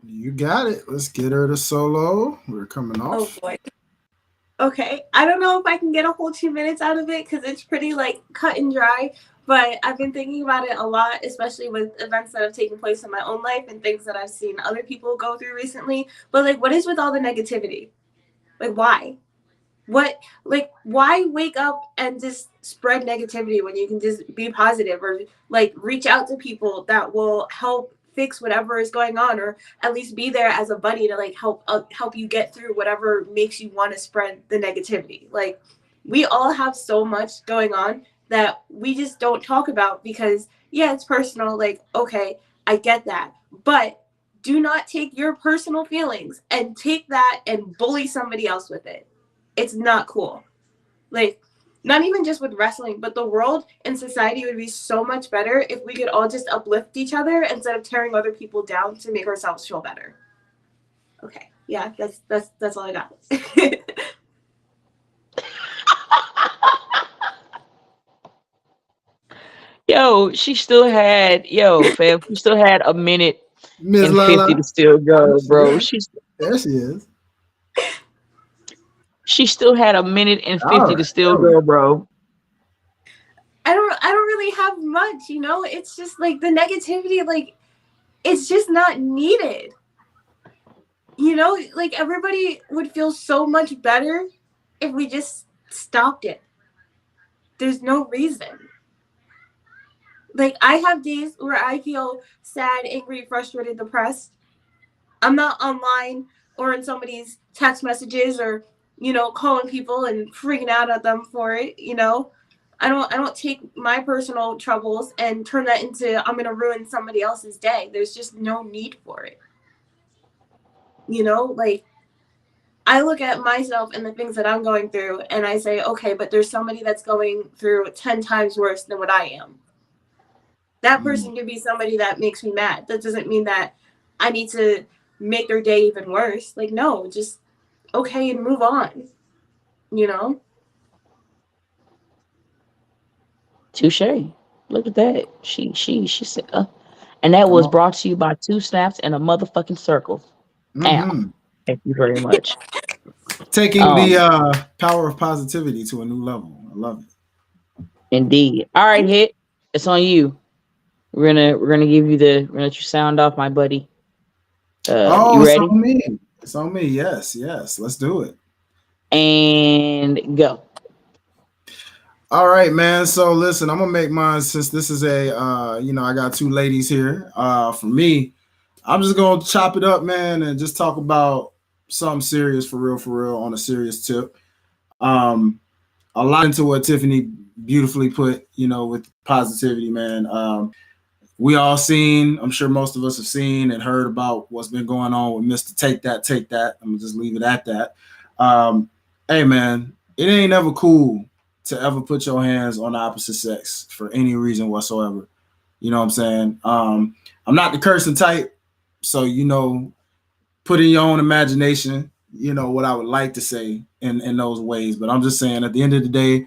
You got it. Let's get her to solo. We're coming off. Oh boy. Okay, I don't know if I can get a whole 2 minutes out of it because it's pretty like cut and dry, but I've been thinking about it a lot, especially with events that have taken place in my own life and things that I've seen other people go through recently. But like, what is with all the negativity? Like, why? Why wake up and just spread negativity when you can just be positive or like reach out to people that will help fix whatever is going on, or at least be there as a buddy to like help you get through whatever makes you want to spread the negativity. Like, we all have so much going on that we just don't talk about because it's personal. Like, okay, I get that, but do not take your personal feelings and take that and bully somebody else with it. It's not cool. Like, not even just with wrestling, but the world and society would be so much better if we could all just uplift each other instead of tearing other people down to make ourselves feel better. Okay. Yeah, that's all I got. She still had a minute Ms. and LaLa. 50 to still go, bro. There she is. She still had a minute and 50 to still go, bro. I don't really have much, It's just like the negativity, like it's just not needed. Like everybody would feel so much better if we just stopped it. There's no reason. Like, I have days where I feel sad, angry, frustrated, depressed. I'm not online or in somebody's text messages or calling people and freaking out at them for it. I don't take my personal troubles and turn that into I'm gonna ruin somebody else's day. There's just no need for it. Like, I look at myself and the things that I'm going through and I say, okay, but there's somebody that's going through 10 times worse than what I am. That person could be somebody that makes me mad. That doesn't mean that I need to make their day even worse. Like, no, just okay and move on. Touche. Look at that. She said, and that was brought to you by 2 snaps and a motherfucking circle. Damn. Thank you very much. Taking the power of positivity to a new level. I love it. Indeed. All right, Hit. It's on you. We're gonna give you the. We're gonna let you sound off, my buddy. Oh, You it's ready? on me. It's on me. Yes, yes. Let's do it. And go. All right, man. So listen, I'm gonna make mine since this is a I got two ladies here. For me, I'm just gonna chop it up, man, and just talk about something serious for real, on a serious tip. Um, a lot into what Tiffany beautifully put, with positivity, man. We all seen, I'm sure most of us have seen and heard about what's been going on with Mr. Take That, Take That. I'm gonna just leave it at that. Hey man, it ain't ever cool to ever put your hands on the opposite sex for any reason whatsoever. You know what I'm saying? I'm not the cursing type, so put in your own imagination, what I would like to say in those ways. But I'm just saying at the end of the day,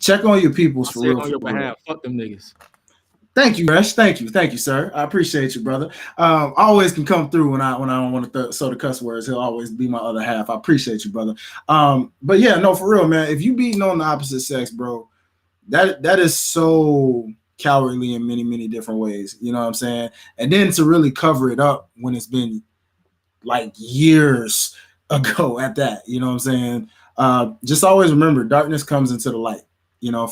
check on your peoples for Say it real. on your behalf. Fuck them niggas. Thank you, Resh. Thank you, sir. I appreciate you, brother. Always can come through when I don't want to sow the cuss words. He'll always be my other half. I appreciate you, brother. But yeah, no, for real, man. If you beating on the opposite sex, bro, that is so cowardly in many different ways. You know what I'm saying? And then to really cover it up when it's been like years ago at that. You know what I'm saying? Just always remember, darkness comes into the light.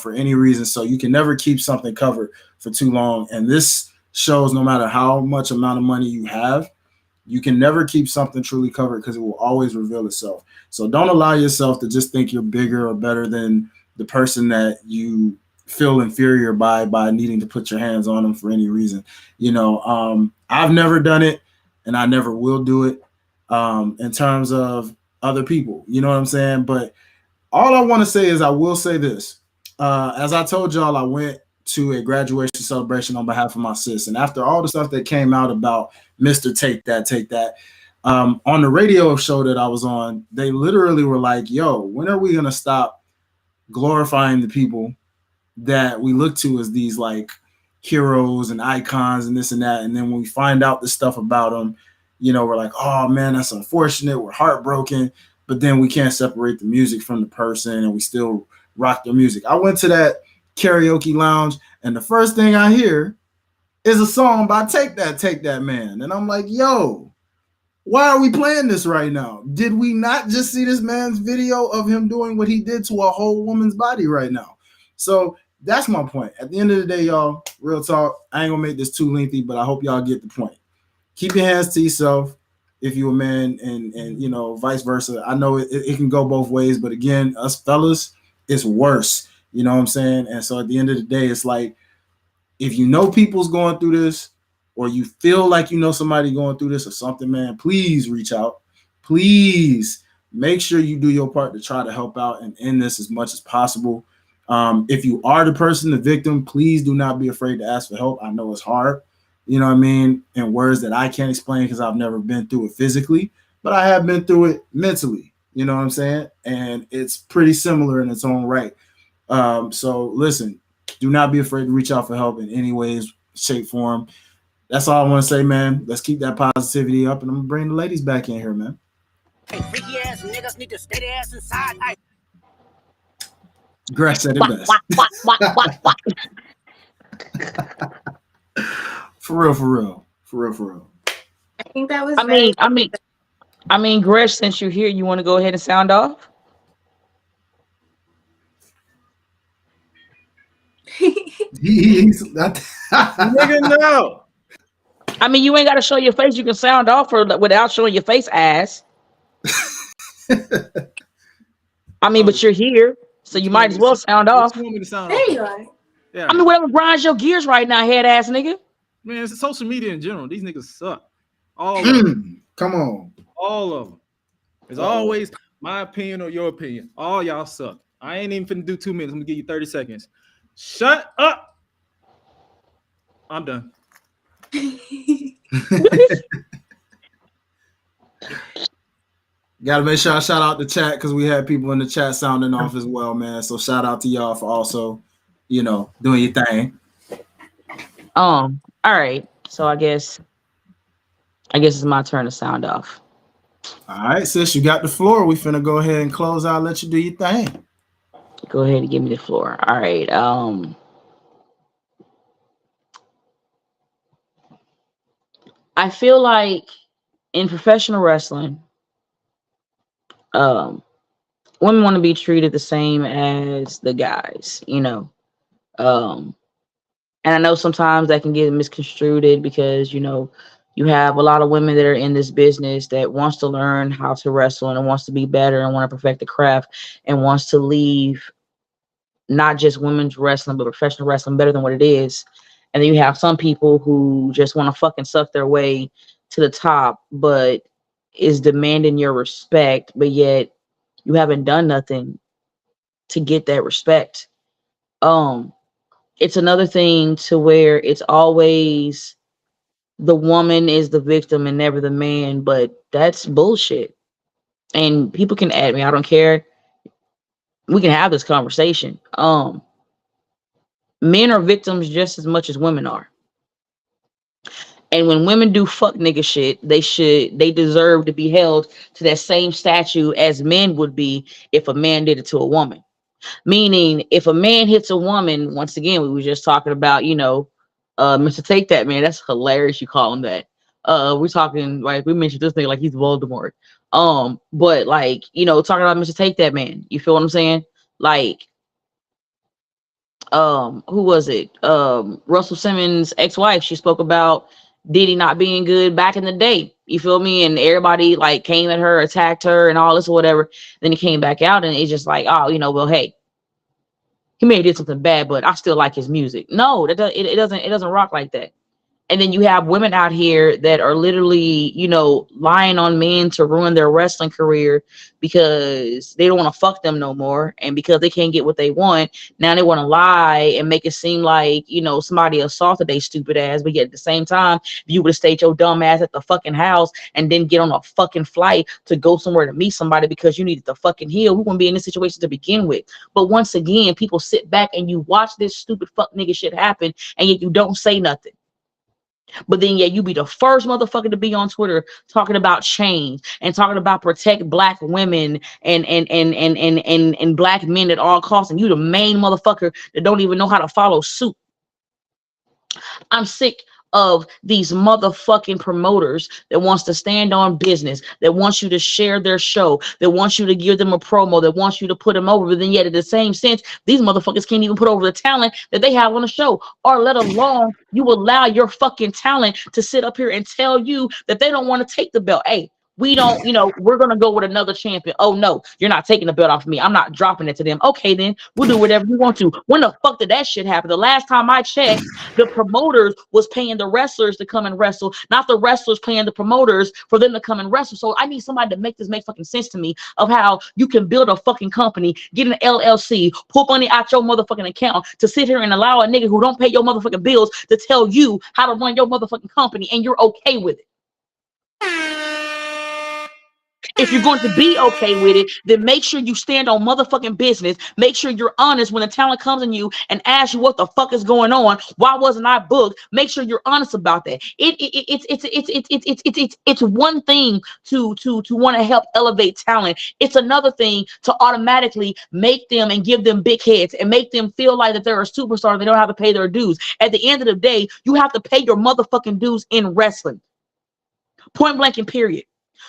For any reason. So you can never keep something covered for too long. And this shows no matter how much amount of money you have, you can never keep something truly covered because it will always reveal itself. So don't allow yourself to just think you're bigger or better than the person that you feel inferior by needing to put your hands on them for any reason. I've never done it and I never will do it in terms of other people. You know what I'm saying? But all I want to say is I will say this. As I told y'all, I went to a graduation celebration on behalf of my sis. And after all the stuff that came out about Mr. Take That, on the radio show that I was on, they literally were like, yo, when are we going to stop glorifying the people that we look to as these like heroes and icons and this and that? And then when we find out the stuff about them, we're like, oh man, that's unfortunate. We're heartbroken. But then we can't separate the music from the person and we still rock their music. I went to that karaoke lounge and the first thing I hear is a song by Take That Man. And I'm like, yo, why are we playing this right now? Did we not just see this man's video of him doing what he did to a whole woman's body right now? So that's my point. At the end of the day, y'all, real talk, I ain't gonna make this too lengthy, but I hope y'all get the point. Keep your hands to yourself if you're a man and vice versa. I know it can go both ways, but again, us fellas, it's worse. You know what I'm saying? And so at the end of the day, it's like, if you know people's going through this or you feel like you know somebody going through this or something, man, please reach out. Please make sure you do your part to try to help out and end this as much as possible. If you are the person, the victim, please do not be afraid to ask for help. I know it's hard, you know what I mean, in words that I can't explain because I've never been through it physically, but I have been through it mentally. You know what I'm saying? And it's pretty similar in its own right. So listen, do not be afraid to reach out for help in any ways, shape, form. That's all I want to say, man. Let's keep that positivity up, and I'm gonna bring the ladies back in here, man. Hey, freaky ass niggas need to stay their ass inside. Gresh said it best. For real. I think that was. I mean, Gresh, since you're here, you want to go ahead and sound off? Nigga, no. I mean, you ain't got to show your face. You can sound off without showing your face, ass. I mean, but you're here, so you might as well sound off. You want me to sound There off? you are. Yeah. I mean, whatever grinds your gears right now, head ass nigga. Man, it's social media in general. These niggas suck. All of them. Come on. All of them. It's always my opinion or your opinion. All y'all suck. I ain't even finna do 2 minutes. I'm gonna give you 30 seconds. Shut up. I'm done. Gotta make sure I shout out the chat because we had people in the chat sounding off as well, man. So shout out to y'all for also, doing your thing. All right. So I guess it's my turn to sound off. All right, sis, you got the floor. We finna go ahead and close out. Let you do your thing. Go ahead and give me the floor. All right. I feel like in professional wrestling, um, women want to be treated the same as the guys, you know. Um, and I know sometimes that can get misconstrued because, you know, you have a lot of women that are in this business that wants to learn how to wrestle and wants to be better and want to perfect the craft and wants to leave not just women's wrestling but professional wrestling better than what it is. And then you have some people who just want to fucking suck their way to the top, but is demanding your respect, but yet you haven't done nothing to get that respect. Um, it's another thing to where it's always the woman is the victim and never the man, but that's bullshit. And people can add me, I don't care. We can have this conversation. Men are victims just as much as women are. And when women do fuck nigga shit, they deserve to be held to that same statue as men would be if a man did it to a woman. Meaning, if a man hits a woman, once again, we were just talking about, you know, Mr. Take That Man. That's hilarious. You call him that. We're talking like we mentioned this thing like he's Voldemort. But like, you know, talking about Mr. Take That Man. You feel what I'm saying? Like, who was it? Russell Simmons' ex-wife. She spoke about Diddy not being good back in the day. You feel me? And everybody like came at her, attacked her, and all this or whatever. Then he came back out, and it's just like, oh, you know, well, hey, he may have did something bad, but I still like his music. No, it doesn't rock like that. And then you have women out here that are literally, you know, lying on men to ruin their wrestling career because they don't want to fuck them no more. And because they can't get what they want, now they want to lie and make it seem like, you know, somebody assaulted they stupid ass. But yet at the same time, if you would have stayed your dumb ass at the fucking house and then get on a fucking flight to go somewhere to meet somebody because you needed to fucking heal, we wouldn't be in this situation to begin with. But once again, people sit back and you watch this stupid fuck nigga shit happen and yet you don't say nothing. But then, yeah, you be the first motherfucker to be on Twitter talking about change and talking about protect black women and black men at all costs, and you the main motherfucker that don't even know how to follow suit. I'm sick of these motherfucking promoters that wants to stand on business, that wants you to share their show, that wants you to give them a promo, that wants you to put them over. But then yet at the same sense, these motherfuckers can't even put over the talent that they have on the show, or let alone you allow your fucking talent to sit up here and tell you that they don't want to take the belt. Hey, we don't, you know, we're going to go with another champion. Oh, no, you're not taking the belt off of me. I'm not dropping it to them. Okay, then we'll do whatever you want to. When the fuck did that shit happen? The last time I checked, the promoters was paying the wrestlers to come and wrestle, not the wrestlers paying the promoters for them to come and wrestle. So I need somebody to make this make fucking sense to me of how you can build a fucking company, get an LLC, pull money out your motherfucking account to sit here and allow a nigga who don't pay your motherfucking bills to tell you how to run your motherfucking company and you're okay with it. If you're going to be okay with it, then make sure you stand on motherfucking business. Make sure you're honest when the talent comes in you and asks you what the fuck is going on. Why wasn't I booked? Make sure you're honest about that. It's one thing to want to help elevate talent. It's another thing to automatically make them and give them big heads and make them feel like that they're a superstar and they don't have to pay their dues. At the end of the day, you have to pay your motherfucking dues in wrestling. Point blank and period.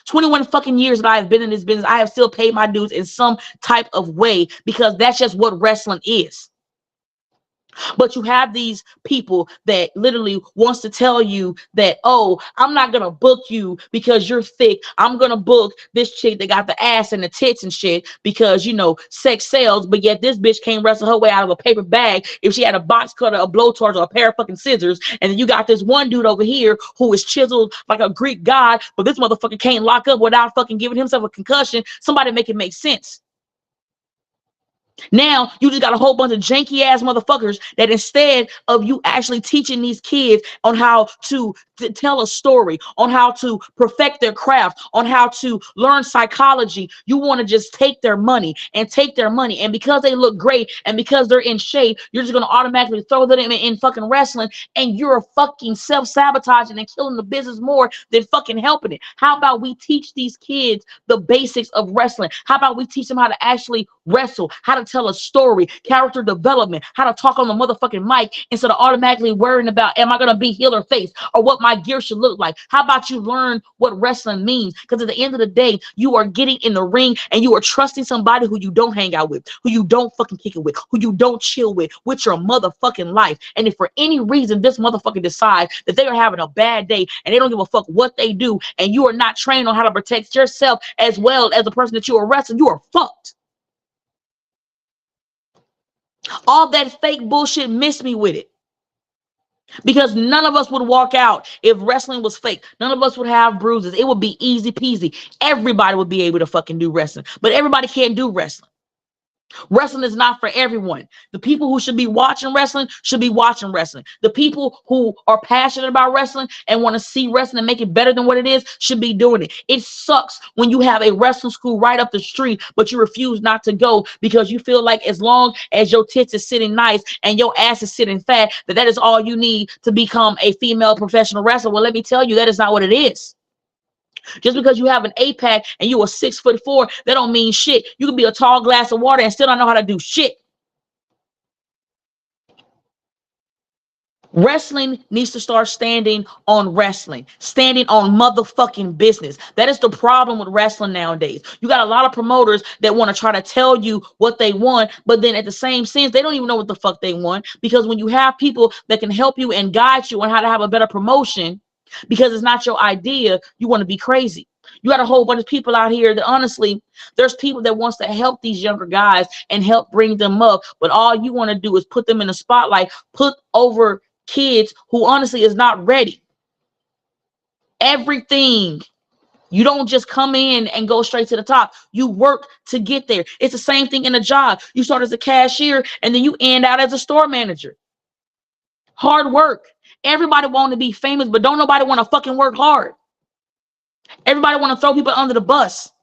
21 fucking years that I have been in this business, I have still paid my dues in some type of way because that's just what wrestling is. But you have these people that literally wants to tell you that, oh, I'm not going to book you because you're thick. I'm going to book this chick that got the ass and the tits and shit because, you know, sex sells. But yet this bitch can't wrestle her way out of a paper bag if she had a box cutter, a blowtorch, or a pair of fucking scissors. And then you got this one dude over here who is chiseled like a Greek god, but this motherfucker can't lock up without fucking giving himself a concussion. Somebody make it make sense. Now you just got a whole bunch of janky ass motherfuckers that instead of you actually teaching these kids on how to tell a story, on how to perfect their craft, on how to learn psychology, you want to just take their money. And because they look great and because they're in shape, you're just going to automatically throw them in fucking wrestling, and you're fucking self-sabotaging and killing the business more than fucking helping it. How about we teach these kids the basics of wrestling? How about we teach them how to actually wrestle, how to tell a story, character development, how to talk on the motherfucking mic instead of automatically worrying about, am I going to be heel or face, or what my gear should look like? How about you learn what wrestling means? Because at the end of the day, you are getting in the ring and you are trusting somebody who you don't hang out with, who you don't fucking kick it with, who you don't chill with your motherfucking life. And if for any reason this motherfucker decides that they are having a bad day and they don't give a fuck what they do, and you are not trained on how to protect yourself as well as the person that you are wrestling, you are fucked. All that fake bullshit missed me with it. Because none of us would walk out if wrestling was fake. None of us would have bruises. It would be easy peasy. Everybody would be able to fucking do wrestling. But everybody can't do wrestling. Wrestling is not for everyone. The people who should be watching wrestling should be watching wrestling. The people who are passionate about wrestling and want to see wrestling and make it better than what it is should be doing it. It sucks when you have a wrestling school right up the street, but you refuse not to go because you feel like as long as your tits is sitting nice and your ass is sitting fat, that is all you need to become a female professional wrestler. Well, let me tell you, that is not what it is. Just because you have an 8-pack and you are 6'4", that don't mean shit. You can be a tall glass of water and still don't know how to do shit. Wrestling needs to start standing on wrestling, standing on motherfucking business. That is the problem with wrestling nowadays. You got a lot of promoters that want to try to tell you what they want, but then at the same sense, they don't even know what the fuck they want. Because when you have people that can help you and guide you on how to have a better promotion, because it's not your idea, you want to be crazy. You got a whole bunch of people out here that honestly, there's people that wants to help these younger guys and help bring them up, but all you want to do is put them in the spotlight, put over kids who honestly is not ready. Everything, you don't just come in and go straight to the top. You work to get there. It's the same thing in a job. You start as a cashier and then you end out as a store manager. Hard work. Everybody want to be famous, but don't nobody want to fucking work hard. Everybody want to throw people under the bus.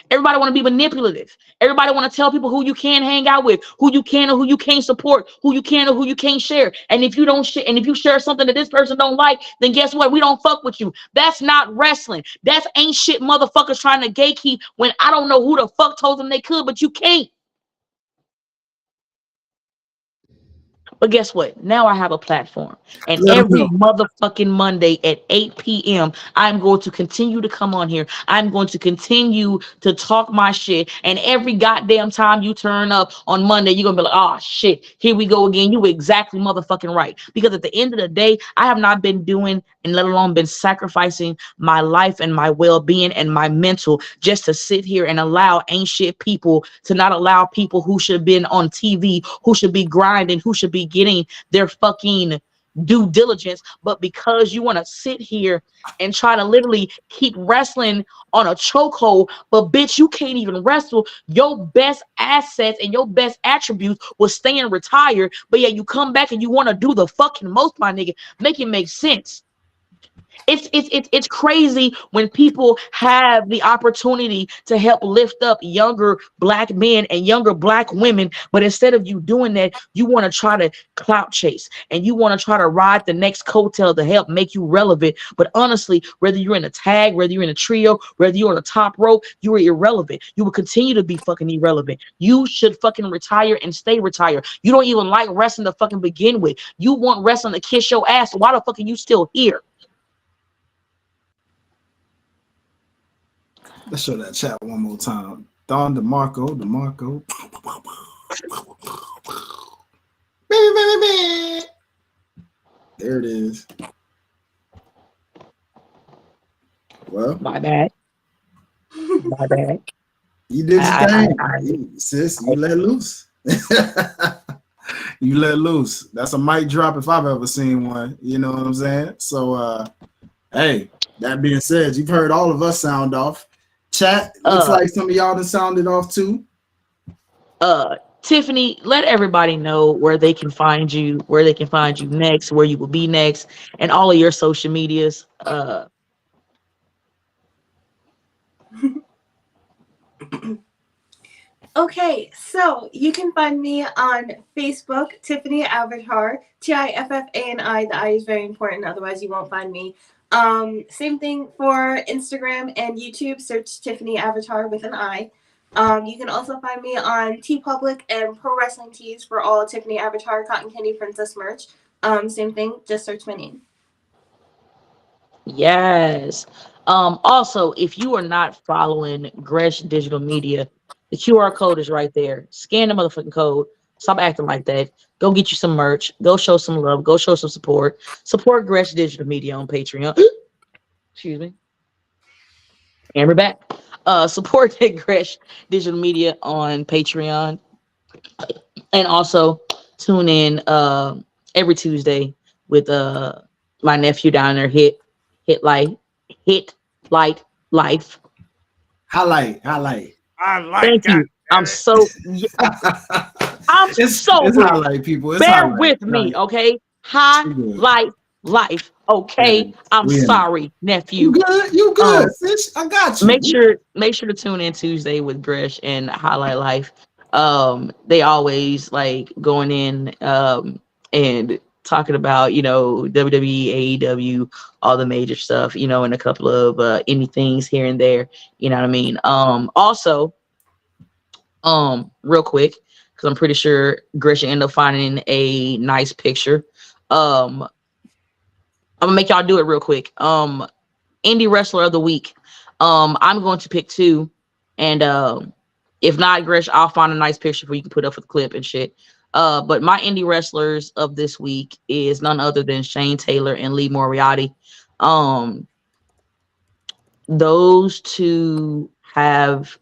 Everybody want to be manipulative. Everybody want to tell people who you can hang out with, who you can or who you can't support, who you can or who you can't share. And if you don't share, and if you share something that this person don't like, then guess what? We don't fuck with you. That's not wrestling. That's ain't shit motherfuckers trying to gatekeep when I don't know who the fuck told them they could, but you can't. But guess what? Now I have a platform. And every motherfucking Monday at 8 p.m., I'm going to continue to come on here. I'm going to continue to talk my shit. And every goddamn time you turn up on Monday, you're going to be like, oh, shit, here we go again. You were exactly motherfucking right. Because at the end of the day, I have not been doing and let alone been sacrificing my life and my well-being and my mental just to sit here and allow ain't shit people to not allow people who should have been on TV, who should be grinding, who should be getting their fucking due diligence, but because you want to sit here and try to literally keep wrestling on a chokehold, but bitch, you can't even wrestle. Your best assets and your best attributes was staying retired, but yeah, you come back and you want to do the fucking most, my nigga. Make it make sense. It's crazy when people have the opportunity to help lift up younger black men and younger black women, but instead of you doing that, you want to try to clout chase and you want to try to ride the next coattail to help make you relevant. But honestly, whether you're in a tag, whether you're in a trio, whether you're on the top rope, you are irrelevant. You will continue to be fucking irrelevant. You should fucking retire and stay retired. You don't even like wrestling to fucking begin with. You want wrestling to kiss your ass. So why the fuck are you still here? Let's show that chat one more time. Don DeMarco. There it is. Well, my bad. My bad. You did your thing. Sis, you let loose. You let loose. That's a mic drop if I've ever seen one. You know what I'm saying? So, hey, that being said, you've heard all of us sound off. Chat, looks like some of y'all done sounded off too. Tiffany, let everybody know where they can find you, next, where you will be next, and all of your social medias. Okay, so you can find me on Facebook, Tiffany Avatar, TIFFANI. The I is very important, otherwise you won't find me. Same thing for Instagram and YouTube. Search Tiffany Avatar with an I. You can also find me on TeePublic and Pro Wrestling Tees for all Tiffany Avatar Cotton Candy Princess merch. Same thing, just search my name. Yes. Also, if you are not following Gresh Digital Media, the QR code is right there. Scan the motherfucking code. Stop acting like that. Go get you some merch. Go show some love. Go show some support. Support Gresh Digital Media on Patreon. Excuse me. And we're back. Support Gresh Digital Media on Patreon. And also tune in every Tuesday with my nephew down there, Hit Light Life. Highlight. I like Thank you. I'm so It's good. highlight, people. It's Bear highlight. with me, okay? Highlight life, okay? Yeah, I'm we in it. sorry, nephew. You good, sis. I got you. Make sure to tune in Tuesday with Gresh and Highlight Life. They always like going in and talking about, you know, WWE, AEW, all the major stuff, you know, and a couple of indie things here and there, you know what I mean? Also, real quick, because I'm pretty sure Gresh ended up finding a nice picture. I'm gonna make y'all do it real quick. Indie Wrestler of the Week. I'm going to pick two, and if not, Gresh, I'll find a nice picture for you can put up for the clip and shit. But my indie wrestlers of this week is none other than Shane Taylor and Lee Moriarty. Those two have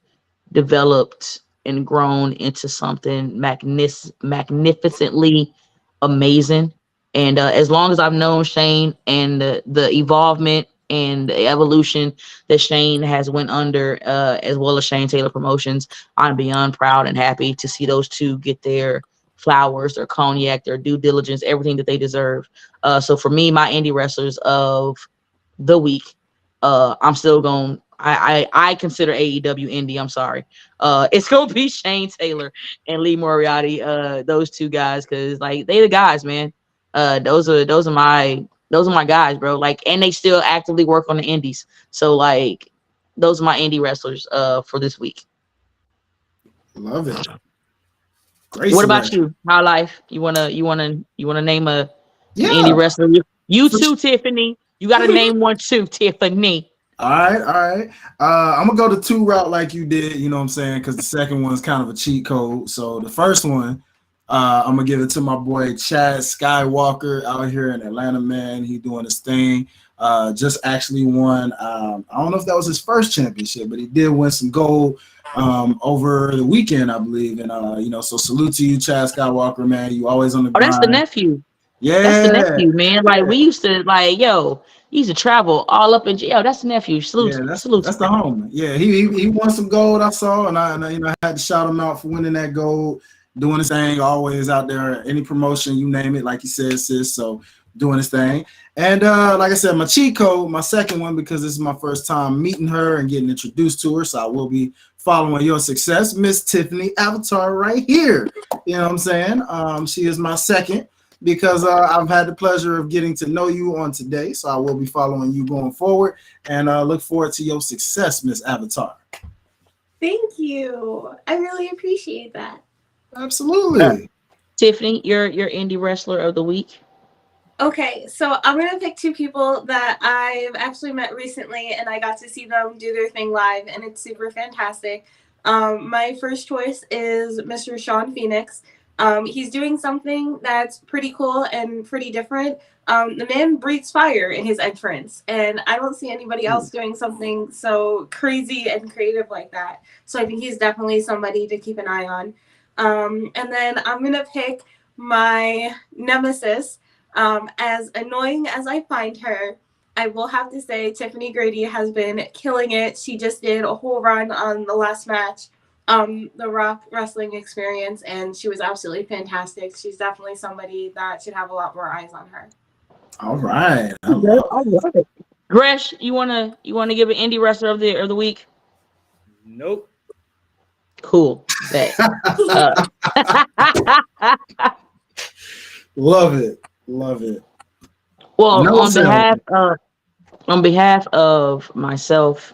developed and grown into something magnificently amazing. And as long as I've known Shane and the evolvement and the evolution that Shane has went under, as well as Shane Taylor Promotions, I'm beyond proud and happy to see those two get their flowers, their cognac, their due diligence, everything that they deserve. So for me, my indie wrestlers of the week, I'm still going. I consider AEW indie. I'm sorry. It's gonna be Shane Taylor and Lee Moriarty. Those two guys, because like they the guys, man. Those are my guys, bro. Like, and they still actively work on the indies. So like, those are my indie wrestlers for this week. Love it. Great. What about you? How life? You wanna name an indie wrestler? You too, Tiffany. You gotta name one too, Tiffany. All right. I'm gonna go the two route like you did, you know what I'm saying? Because the second one's kind of a cheat code. So the first one, I'm gonna give it to my boy Chad Skywalker out here in Atlanta, man. He doing his thing. Just actually won. I don't know if that was his first championship, but he did win some gold over the weekend, I believe. And you know, so salute to you, Chad Skywalker, man. You always on the grind. Oh, that's the nephew. Yeah, that's the nephew, man. Like we used to, like, you used to travel all up in jail. That's the nephew. Salute. Yeah, that's salute. That's the homie. Yeah, he won some gold. I saw, and I you know I had to shout him out for winning that gold, doing his thing. Always out there, any promotion, you name it, like you said, sis. So doing his thing. And like I said, my cheat code, my second one, because this is my first time meeting her and getting introduced to her. So I will be following your success, Miss Tiffany Avatar, right here. You know what I'm saying? She is my second, because I've had the pleasure of getting to know you on today. So I will be following you going forward, and look forward to your success, Miss Avatar. Thank you. I really appreciate that. Absolutely. Tiffany, you're indie wrestler of the week. Okay, so I'm going to pick two people that I've actually met recently, and I got to see them do their thing live, and it's super fantastic. My first choice is Mr. Sean Phoenix. He's doing something that's pretty cool and pretty different. The man breathes fire in his entrance, and I don't see anybody else doing something so crazy and creative like that. So I think he's definitely somebody to keep an eye on. And then I'm going to pick my nemesis. As annoying as I find her, I will have to say Tiffany Grady has been killing it. She just did a whole run on the last match, the Rock Wrestling Experience, and she was absolutely fantastic. She's definitely somebody that should have a lot more eyes on her. All right. I love it. Gresh, you wanna give an indie wrestler of the week? Nope. Cool. Love it. Love it. Well, on behalf of myself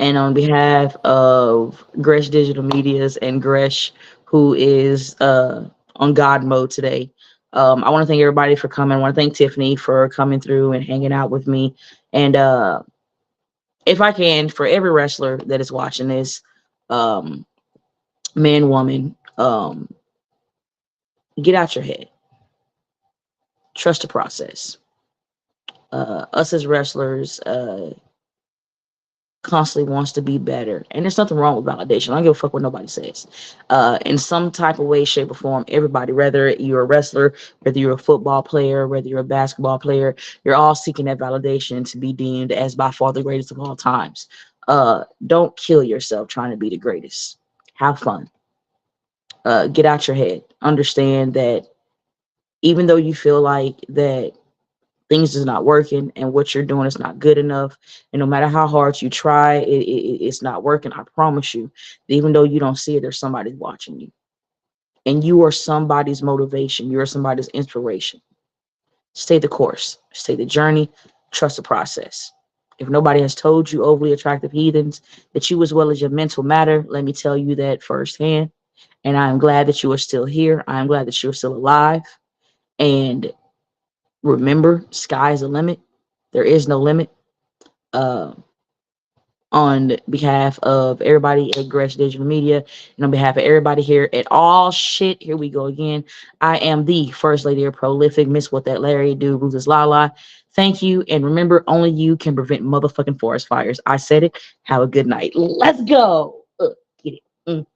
And on behalf of Gresh Digital Medias and Gresh, who is on God mode today, I want to thank everybody for coming. I want to thank Tiffany for coming through and hanging out with me. And if I can, for every wrestler that is watching this, man, woman, get out your head. Trust the process. Us as wrestlers constantly wants to be better, and there's nothing wrong with validation. I don't give a fuck what nobody says. In some type of way, shape, or form, everybody, whether you're a wrestler, whether you're a football player, whether you're a basketball player, you're all seeking that validation to be deemed as by far the greatest of all times. Don't kill yourself trying to be the greatest. Have fun. Get out your head. Understand that even though you feel like that things is not working and what you're doing is not good enough, and no matter how hard you try, it's not working. I promise you, even though you don't see it, there's somebody watching you, and you are somebody's motivation. You are somebody's inspiration. Stay the course, stay the journey, trust the process. If nobody has told you, overly attractive heathens, that you as well as your mental matter, let me tell you that firsthand. And I am glad that you are still here. I am glad that you're still alive. And remember, sky is the limit. There is no limit. Uh, on behalf of everybody at Gresh Digital Media and on behalf of everybody here at All Shit, here we go again. I am the First Lady of Prolific, Miss What That Larry Do, Ruthless LaLa. Thank you. And remember, only you can prevent motherfucking forest fires. I said it. Have a good night. Let's go. Get it.